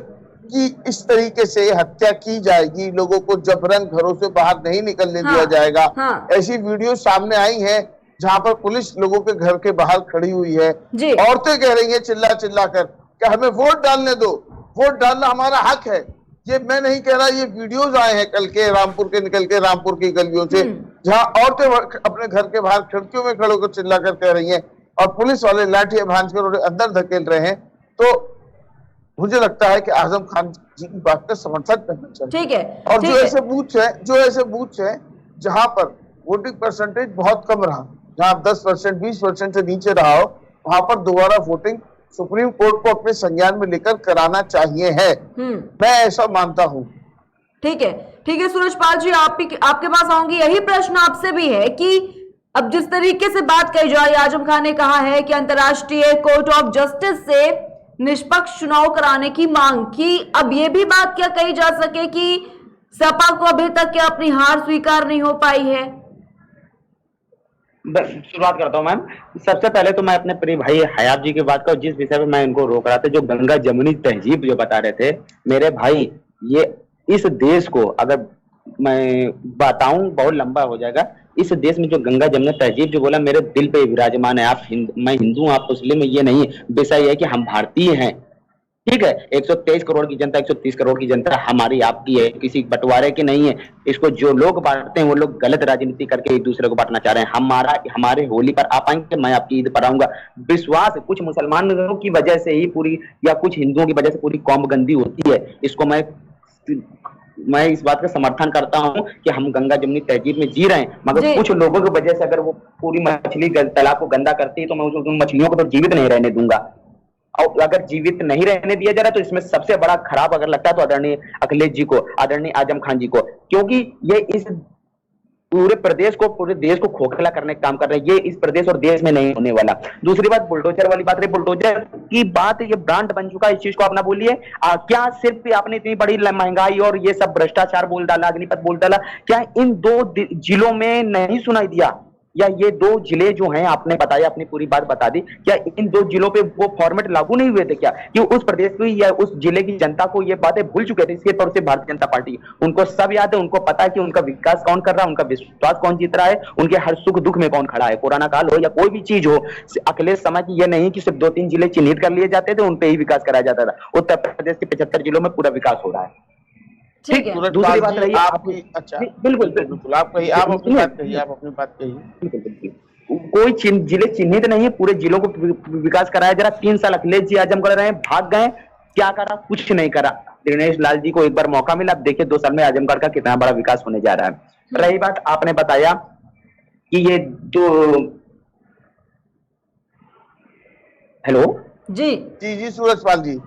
की इस तरीके से हत्या की जाएगी, लोगों को जबरन घरों से बाहर नहीं निकलने दिया जाएगा। ऐसी वीडियो सामने आई है जहां पर पुलिस लोगों के घर के बाहर खड़ी हुई है, औरतें कह रही है चिल्ला कर कि हमें वोट डालने दो, वोट डालना हमारा हक है। ये मैं नहीं कह रहा, ये वीडियोज आए हैं कल के रामपुर की गलियों से, जहां औरतें अपने घर के बाहर खिड़कियों में खड़े होकर चिल्ला कर कह रही हैं और पुलिस वाले लाठियां भांज कर उन्हें अंदर धकेल रहे हैं। तो मुझे लगता है कि आजम खान जी की बात का समर्थन करना चाहिए। ठीक है। और जो ऐसे बूथ है जहां पर वोटिंग परसेंटेज बहुत कम रहा, जहां 10%, 20% से नीचे रहा हो, वहां पर दोबारा वोटिंग सुप्रीम कोर्ट को अपने संज्ञान में लेकर कराना चाहिए है। मैं ऐसा मानता हूं। ठीक है सूरजपाल जी, आपके पास आऊंगी। यही प्रश्न आपसे भी है कि अब जिस तरीके से बात कही जा रही है, आजम खान ने कहा है कि अंतर्राष्ट्रीय कोर्ट ऑफ जस्टिस से निष्पक्ष चुनाव कराने की मांग की। अब ये भी बात क्या कही जा सके कि सपा को अभी तक क्या अपनी हार स्वीकार नहीं हो पाई है? शुरुआत करता हूँ मैम। सबसे पहले तो मैं अपने प्रिय भाई हयात जी की बात करूँ, जिस विषय पे मैं इनको रोक रहा था, जो गंगा जमुनी तहजीब जो बता रहे थे मेरे भाई, ये इस देश को अगर मैं बताऊं बहुत लंबा हो जाएगा। इस देश में जो गंगा जमुना तहजीब जो बोला मेरे दिल पे विराजमान है। मैं हिंदू हूं, आप मुस्लिम है, ये नहीं विषय है कि हम भारतीय हैं। ठीक है, 123 करोड़ की जनता, 130 करोड़ की जनता हमारी आपकी है, किसी बंटवारे की नहीं है। इसको जो लोग बांटते हैं वो लोग गलत राजनीति करके एक दूसरे को बांटना चाह रहे हैं। हमारे होली पर आप आएंगे, मैं आपकी ईद पर आऊंगा। विश्वास कुछ मुसलमानों की वजह से ही पूरी, या कुछ हिंदुओं की वजह से पूरी कौम गंदी होती है। इसको मैं इस बात का समर्थन करता हूं कि हम गंगा जमुनी तहजीब में जी रहे हैं, मगर कुछ लोगों की वजह से अगर वो पूरी मछली तालाब को गंदा करती है तो मैं उन मछलियों को तो जीवित नहीं रहने दूंगा। और अगर जीवित नहीं रहने दिया जा रहा तो इसमें सबसे बड़ा खराब अगर लगता है तो आदरणीय अखिलेश जी को, आदरणीय आजम खान जी को, क्योंकि ये इस पूरे प्रदेश को, पूरे देश को खोखला करने का काम कर रहे हैं। ये इस प्रदेश और देश में नहीं होने वाला। दूसरी बात बुलडोजर वाली बात रही, बुलडोजर की बात ये ब्रांड बन चुका है, इस चीज को आप ना बोलिए। क्या सिर्फ आपने इतनी बड़ी महंगाई और ये सब भ्रष्टाचार बोल डाला, अग्निपथ बोल डाला, क्या इन 2 जिलों में नहीं सुनाई दिया? या ये 2 जिले जो हैं, आपने बताया, अपनी पूरी बात बता दी, क्या इन 2 जिलों पे वो फॉर्मेट लागू नहीं हुए थे क्या? कि उस प्रदेश की या उस जिले की जनता को ये बातें भूल चुके थे। इसके तौर से भारतीय जनता पार्टी, उनको सब याद है, उनको पता है कि उनका विकास कौन कर रहा है, उनका विश्वास कौन जीत रहा है, उनके हर सुख दुख में कौन खड़ा है। कोरोना काल हो या कोई भी चीज हो, अखिलेश समय की ये नहीं कि सिर्फ 2-3 जिले चिन्हित कर लिए जाते थे, उन पे ही विकास कराया जाता था। उत्तर प्रदेश के 75 जिलों में पूरा विकास हो रहा है। ठीक है, दूसरी बात रही आपकी, अच्छा बिल्कुल बिल्कुल, आप अपनी बात कहिए। कोई जिले चिन्हित नहीं है, पूरे जिलों को विकास कराया जा रहा। 3 साल अखिलेश जी आजमगढ़ रहे, भाग गए, क्या करा? कुछ नहीं करा। दिनेश लाल जी को एक बार मौका मिला, अब देखिए 2 साल में आजमगढ़ का कितना बड़ा विकास होने जा रहा है। रही बात, आपने बताया कि ये जो, हेलो जी सूरजपाल जी,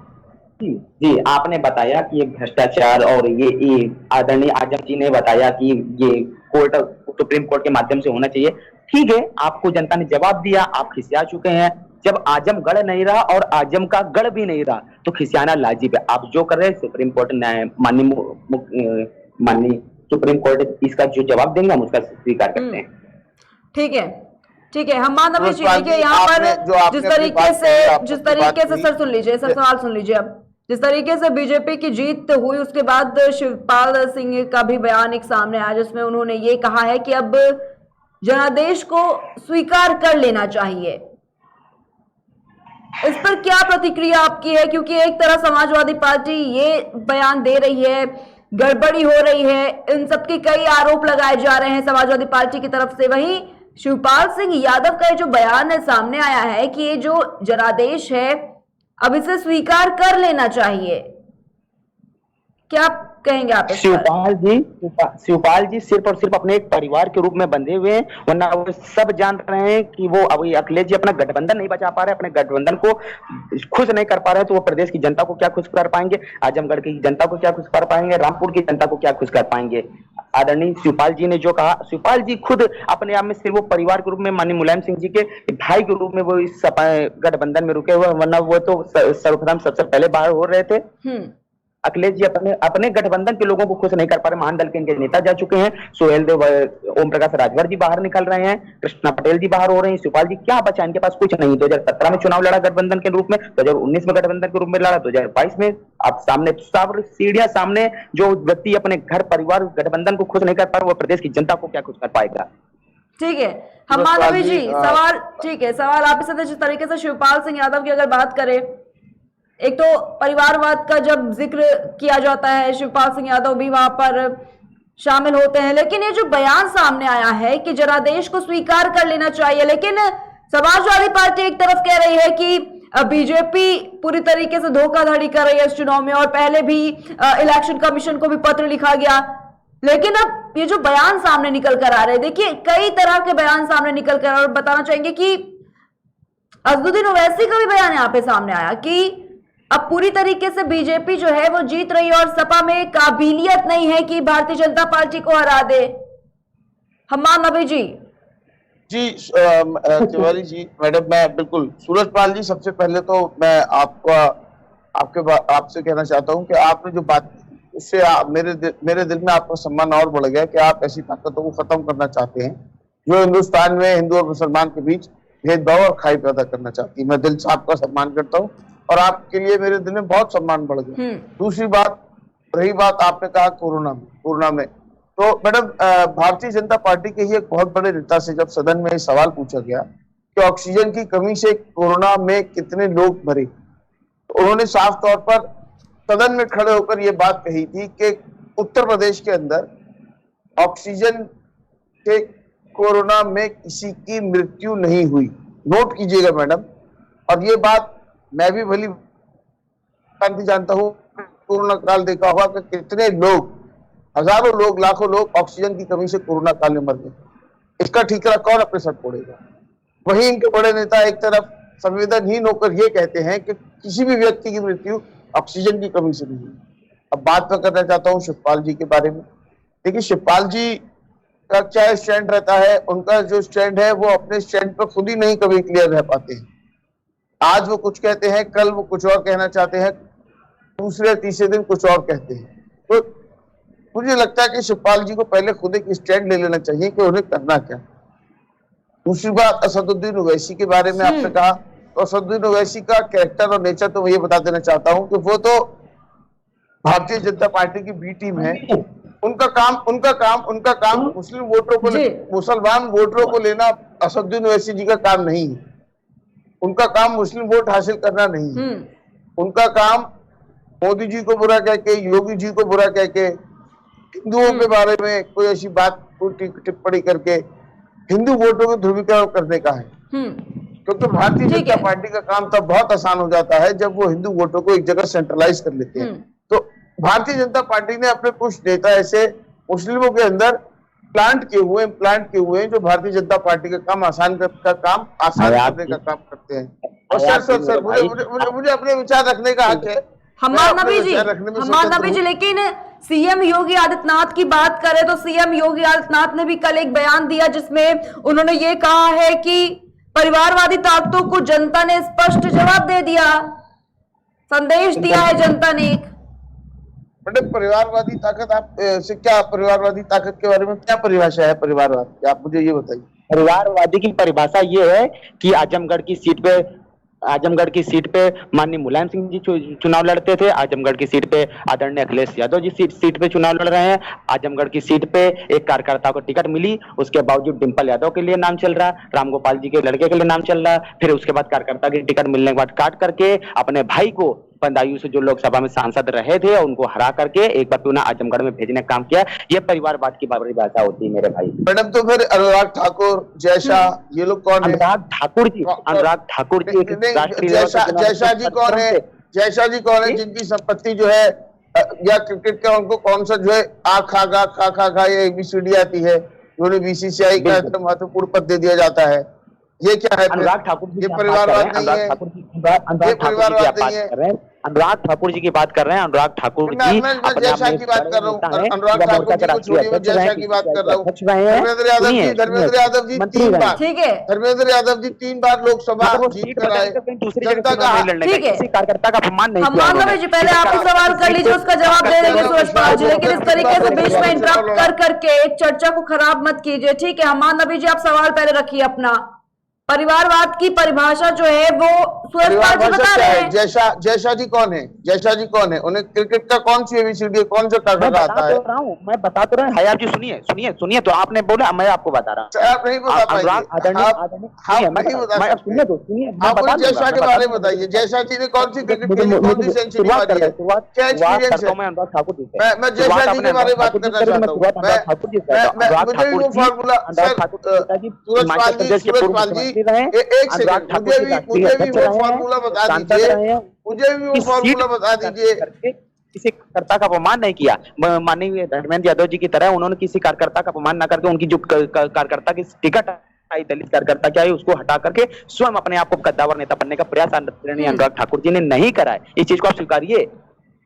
जी आपने बताया कि ये भ्रष्टाचार और ये आदरणीय आजम जी ने बताया कि ये कोर्ट, सुप्रीम कोर्ट के माध्यम से होना चाहिए। ठीक है, आपको जनता ने जवाब दिया, आप खिसिया चुके हैं। जब आजमगढ़ नहीं रहा और आजम का गढ़ भी नहीं रहा तो खिसियाना लाजिब है। आप जो कर रहे हैं, सुप्रीम कोर्ट माननीय सुप्रीम कोर्ट इसका जो जवाब देंगे हम उसका स्वीकार करते हैं। ठीक है, ठीक है, हम मान अभी देखिए यहाँ पर जिस तरीके से सर सुन लीजिए, सर सवाल सुन लीजिए। अब जिस तरीके से बीजेपी की जीत हुई उसके बाद शिवपाल सिंह का भी बयान एक सामने आया, जिसमें उन्होंने ये कहा है कि अब जनादेश को स्वीकार कर लेना चाहिए। इस पर क्या प्रतिक्रिया आपकी है? क्योंकि एक तरह समाजवादी पार्टी ये बयान दे रही है, गड़बड़ी हो रही है, इन सबके कई आरोप लगाए जा रहे हैं समाजवादी पार्टी की तरफ से। वहीं शिवपाल सिंह यादव का जो बयान है सामने आया है कि ये जो जनादेश है अब इसे स्वीकार कर लेना चाहिए। क्या कहेंगे आप? शिवपाल जी सिर्फ और सिर्फ अपने एक परिवार के रूप में बंधे हुए हैं, वरना वो सब जान रहे हैं कि वो अभी अखिलेश जी अपना गठबंधन नहीं बचा पा रहे, अपने गठबंधन को खुश नहीं कर पा रहे, तो वो प्रदेश की जनता को क्या खुश कर पाएंगे, आजमगढ़ की जनता को क्या खुश कर पाएंगे, रामपुर की जनता को क्या खुश कर पाएंगे। आदरणीय शिवपाल जी ने जो कहा, शिवपाल जी खुद अपने आप में सिर्फ वो परिवार के रूप में, माननीय मुलायम सिंह जी के भाई के रूप में वो इस गठबंधन में रुके हुए, वरना वो तो सर्वप्रथम सबसे पहले बाहर हो रहे थे। अखिलेश जी अपने गठबंधन के लोगों को खुश नहीं कर पा रहे। महान दल के इनके नेता जा चुके हैं, सोहेल देव, ओम प्रकाश राजभर जी बाहर निकल रहे हैं, कृष्णा पटेल जी बाहर हो रहे हैं। शिवपाल जी क्या बचा? इनके पास कुछ नहीं। 2017 में चुनाव लड़ा गठबंधन के रूप में, 2019 में गठबंधन के रूप में लड़ा, 2022 में आप सामने सब सीढ़ियां सामने, जो व्यक्ति अपने घर परिवार गठबंधन को खुश नहीं कर पा रहा, वो प्रदेश की जनता को क्या खुश कर पाएगा? ठीक है, हम माधवी जी सवाल, ठीक है, सवाल आपसे जिस तरीके से शिवपाल सिंह यादव की अगर बात करें, एक तो परिवारवाद का जब जिक्र किया जाता है, शिवपाल सिंह यादव भी वहां पर शामिल होते हैं, लेकिन ये जो बयान सामने आया है कि जनादेश को स्वीकार कर लेना चाहिए, लेकिन समाजवादी पार्टी एक तरफ कह रही है कि बीजेपी पूरी तरीके से धोखाधड़ी कर रही है इस चुनाव में, और पहले भी इलेक्शन कमीशन को भी पत्र लिखा गया। लेकिन अब ये जो बयान सामने निकल कर आ रहे हैं, देखिए कई तरह के बयान सामने निकल कर, और बताना चाहेंगे कि असदुद्दीन ओवैसी का भी बयान यहाँ पे सामने आया कि अब पूरी तरीके से बीजेपी जो है वो जीत रही है और सपा में काबिलियत नहीं है कि भारतीय जनता पार्टी को हरा दे। हम्मान नबी जी तिवारी जी, मैडम, मैं बिल्कुल, सूरजपाल जी, सबसे पहले तो मैं आपसे कहना चाहता हूं कि आपने जो बात, उससे मेरे दिल में आपका सम्मान और बढ़ गया कि आप ऐसी ताकतों को खत्म करना चाहते हैं जो हिंदुस्तान में हिंदू और मुसलमान के बीच भेदभाव और खाई पैदा करना चाहती है। मैं दिल से आपका सम्मान करता हूँ और आपके लिए मेरे दिल में बहुत सम्मान बढ़ गया। दूसरी बात, रही बात आपने कहा कोरोना में, तो मैडम, भारतीय जनता पार्टी के ही एक बहुत बड़े नेता से जब सदन में सवाल पूछा गया कि ऑक्सीजन की कमी से कोरोना में कितने लोग मरे, तो उन्होंने साफ तौर पर सदन में खड़े होकर यह बात कही थी कि उत्तर प्रदेश के अंदर ऑक्सीजन से कोरोना में किसी की मृत्यु नहीं हुई। नोट कीजिएगा मैडम, और ये बात मैं भी भली जानता हूँ, कोरोना काल देखा होगा कि कितने लोग, हजारों लोग, लाखों लोग ऑक्सीजन की कमी से कोरोना काल में मर गए। इसका ठीकरा कौन अपने सर फोड़ेगा? वहीं इनके बड़े नेता एक तरफ संवेदनहीन होकर ये कहते हैं कि किसी भी व्यक्ति की मृत्यु ऑक्सीजन की कमी से नहीं हुई। अब बात मैं करना चाहता हूँ शिवपाल जी के बारे में। देखिए, शिवपाल जी का क्या स्टैंड रहता है, उनका जो स्टैंड है वो अपने स्टैंड पर खुद ही नहीं कभी क्लियर रह पाते हैं। आज वो कुछ कहते हैं, कल वो कुछ और कहना चाहते हैं, दूसरे तीसरे दिन कुछ और कहते हैं। तो मुझे लगता है कि शिवपाल जी को पहले खुद एक स्टैंड ले लेना चाहिए कि उन्हें करना क्या। दूसरी बात, असदुद्दीन ओवैसी के बारे में आपने कहा, तो असदुद्दीन ओवैसी का कैरेक्टर और नेचर तो मैं ये बता देना चाहता हूँ कि वो तो भारतीय जनता पार्टी की बी टीम है। उनका काम मुस्लिम वोटरों को, मुसलमान वोटरों को लेना असदुद्दीन ओवैसी जी का काम नहीं है। उनका काम मुस्लिम वोट हासिल करना नहीं है। उनका काम मोदी जी को बुरा कह के, योगी जी को बुरा कह के, हिंदुओं के बारे में कोई ऐसी बात, कोई टिप्पणी करके हिंदू वोटों को ध्रुवीकरण करने का है। क्योंकि भारतीय जनता पार्टी का काम तब बहुत आसान हो जाता है जब वो हिंदू वोटों को एक जगह सेंट्रलाइज कर लेते हैं। तो भारतीय जनता पार्टी ने अपने कुछ नेता ऐसे मुस्लिमों के अंदर इम्प्लांट किए हुए हैं जो भारतीय जनता पार्टी का काम आसान करने का काम करते हैं। और सर मुझे अपने विचार रखने का हक है। हमाद नबी जी, लेकिन सीएम योगी आदित्यनाथ की बात करें तो सीएम योगी आदित्यनाथ ने भी कल एक बयान दिया जिसमें उन्होंने ये कहा है कि परिवारवादी ताकतों को जनता ने स्पष्ट जवाब दे दिया, संदेश दिया है जनता ने एक। मैडम, परिवारवादी ताकत, आप से क्या परिवारवादी ताकत के बारे में क्या परिभाषा है परिवारवाद की, आप मुझे ये बताइए। परिवारवादी की परिभाषा ये है कि आजमगढ़ की सीट पे माननीय मुलायम सिंह जी चुनाव लड़ते थे। आजमगढ़ की सीट पे आदरणीय अखिलेश यादव जी सीट पे चुनाव लड़ रहे हैं। आजमगढ़ की सीट पे एक कार्यकर्ता को टिकट मिली, उसके बावजूद डिंपल यादव के लिए नाम चल रहा, रामगोपाल जी के लड़के के लिए नाम चल रहा। फिर उसके बाद कार्यकर्ता की टिकट मिलने के बाद काट करके अपने भाई को बंदायूं से जो लोकसभा में सांसद रहे थे उनको हरा करके एक बार पुनः आजमगढ़ में भेजने का काम किया। ये परिवारवाद की परिभाषा होती है मेरे भाई। मैडम, तो फिर अनुराग ठाकुर, जयशाह, ये लोग कौन है? अनुराग ठाकुर जी जयशाह जी कौन है? जयशाह जी कौन है जिनकी संपत्ति जो है, या क्रिकेट का उनको कौन सा जो है आ खा ये ABCD आती है, उन्होंने BCCI का महत्वपूर्ण पद दे दिया जाता है। ये क्या है? अनुराग ठाकुर जी, ये परिवारवाद नहीं है। ये परिवारवाद नहीं है। अनुराग ठाकुर जी की बात कर रहे हैं। अनुराग ठाकुर जी, मैं जयशाह की बात कर रहा हूँ। अनुराग ठाकुर जी को छोड़िए, मैं जयशाह की बात कर रहा हूँ। धर्मेंद्र यादव जी 3 बार, धर्मेंद्र यादव जी 3 बार लोकसभा जीत कर आए। जनता का कार्यकर्ता का अपमान नहीं किया। हमाद जी, पहले आप सवाल कर लीजिए, उसका जवाब दे देंगे सूरजपाल जी, लेकिन इस तरीके से बीच में इंटरप्ट कर करके एक चर्चा को खराब मत कीजिए, ठीक है? हमाद नबी जी, आप सवाल पहले रखिए अपना। परिवारवाद की परिभाषा जो है वो सूरजपाल जी बता रहे हैं। जयशाह जी कौन है? जयशाह जी कौन है? उन्हें क्रिकेट का कौन सी ABCD, कौन सा कार्यकर्ता आता है? मैं बता तो रहा हूँ। हयात जी सुनिए, तो आपने बोला, मैं आपको बता रहा हूँ। आप नहीं बता पाएंगे, आप जयशाह के बारे में बताइए। जयशाह जी ने कौन सी क्रिकेट के लिए कौन सी सेंचुरी मारी है? क्या एक्सपीरियंस है? मैं जयशाह जी के बारे में बात करना चाहता हूँ। मुझे भी वो फॉर्मूला, सूरजपाल जी, एक सेकंड, मुझे भी वो फॉर्मूला बता दीजिए। किसी कार्यकर्ता का अपमान नहीं किया। माननीय धर्मेंद्र यादव जी की तरह उन्होंने किसी कार्यकर्ता का अपमान न करके उनकी जो कार्यकर्ता की टिकट आई, दलित कार्यकर्ता क्या है, उसको हटा करके स्वयं अपने आप को कद्दावर नेता बनने का प्रयास अनुराग ठाकुर जी ने नहीं करा है। इस चीज को आप स्वीकारिए।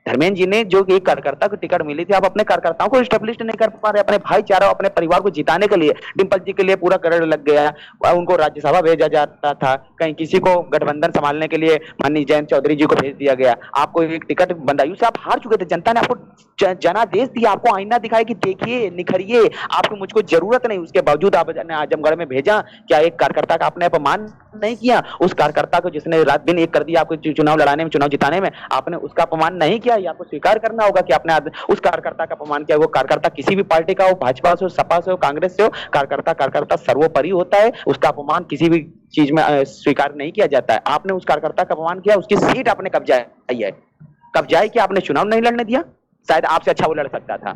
धर्मेंद्र जी ने जो एक कार्यकर्ता को टिकट मिली थी, आप अपने कार्यकर्ताओं को स्टेब्लिश नहीं कर पा रहे। अपने भाईचारा, अपने परिवार को जिताने के लिए डिंपल जी के लिए पूरा करोड़ लग गया, उनको राज्यसभा भेजा जाता था, कहीं किसी को गठबंधन संभालने के लिए माननीय जयंत चौधरी जी को भेज दिया गया। आपको एक टिकट बंदायूं से आप हार चुके थे, जनता ने आपको जनादेश दिया, आपको आईना दिखाया कि देखिए, निखरिए, आपको मुझको जरूरत नहीं, उसके बावजूद आपने आजमगढ़ में भेजा। क्या एक कार्यकर्ता का आपने अपमान नहीं किया, उस कार्यकर्ता को जिसने रात दिन एक कर दिया आपको चुनाव लड़ाने में, चुनाव जिताने में, आपने उसका अपमान नहीं किया। ये आपको स्वीकार करना होगा कि आपने उस कार्यकर्ता का अपमान किया। वो कार्यकर्ता किसी भी पार्टी का हो, भाजपा से हो, सपा से हो, कांग्रेस से हो, कार्यकर्ता सर्वोपरि होता है। उसका अपमान किसी भी चीज में स्वीकार नहीं किया जाता है। आपने उस कार्यकर्ता का अपमान किया, उसकी सीट आपने कब्जाई कि आपने चुनाव नहीं लड़ने दिया। शायद आपसे अच्छा वो लड़ सकता था।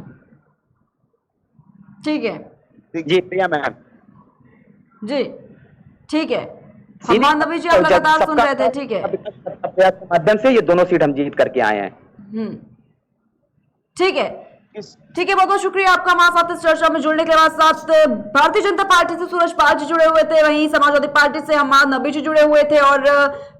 ठीक है जी प्रिया मैम जी, ठीक है। हमाद नबी जी आप लगातार सुन रहे थे, ठीक है। के माध्यम से ये दोनों सीट हम जीत करके आए हैं। ठीक है, ठीक है, बहुत बहुत शुक्रिया आपका हमारे साथ इस चर्चा में जुड़ने के बाद। साथ भारतीय जनता पार्टी से सूरज पाल जी जुड़े हुए थे, वहीं समाजवादी पार्टी से हमाद नबी जी जुड़े हुए थे और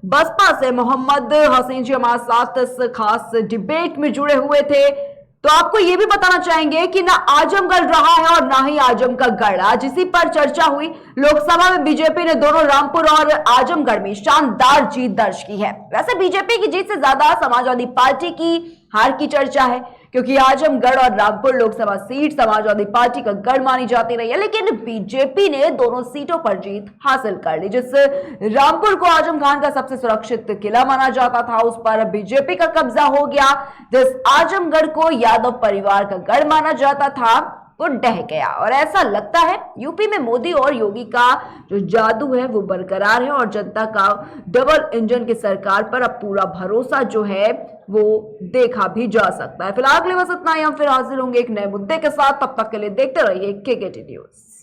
बसपा से मोहम्मद हसीन जी हमारे साथ इस खास डिबेट में जुड़े हुए थे। तो आपको ये भी बताना चाहेंगे कि ना आजमगढ़ रहा है और ना ही आजम का गढ़। आज इसी पर चर्चा हुई। लोकसभा में बीजेपी ने दोनों रामपुर और आजमगढ़ में शानदार जीत दर्ज की है। वैसे बीजेपी की जीत से ज्यादा समाजवादी पार्टी की हार की चर्चा है, क्योंकि आजमगढ़ और रामपुर लोकसभा सीट समाजवादी पार्टी का गढ़ मानी जाती रही है, लेकिन बीजेपी ने दोनों सीटों पर जीत हासिल कर ली। जिससे रामपुर को आजम खान का सबसे सुरक्षित किला माना जाता था, उस पर बीजेपी का कब्जा हो गया। जिस आजमगढ़ को यादव परिवार का गढ़ माना जाता था वो ढह गया। और ऐसा लगता है यूपी में मोदी और योगी का जो जादू है वो बरकरार है और जनता का डबल इंजन की सरकार पर अब पूरा भरोसा जो है वो देखा भी जा सकता है। फिलहाल के लिए बस इतना ही। हम फिर हाजिर होंगे एक नए मुद्दे के साथ, तब तक के लिए देखते रहिए केकेटी न्यूज।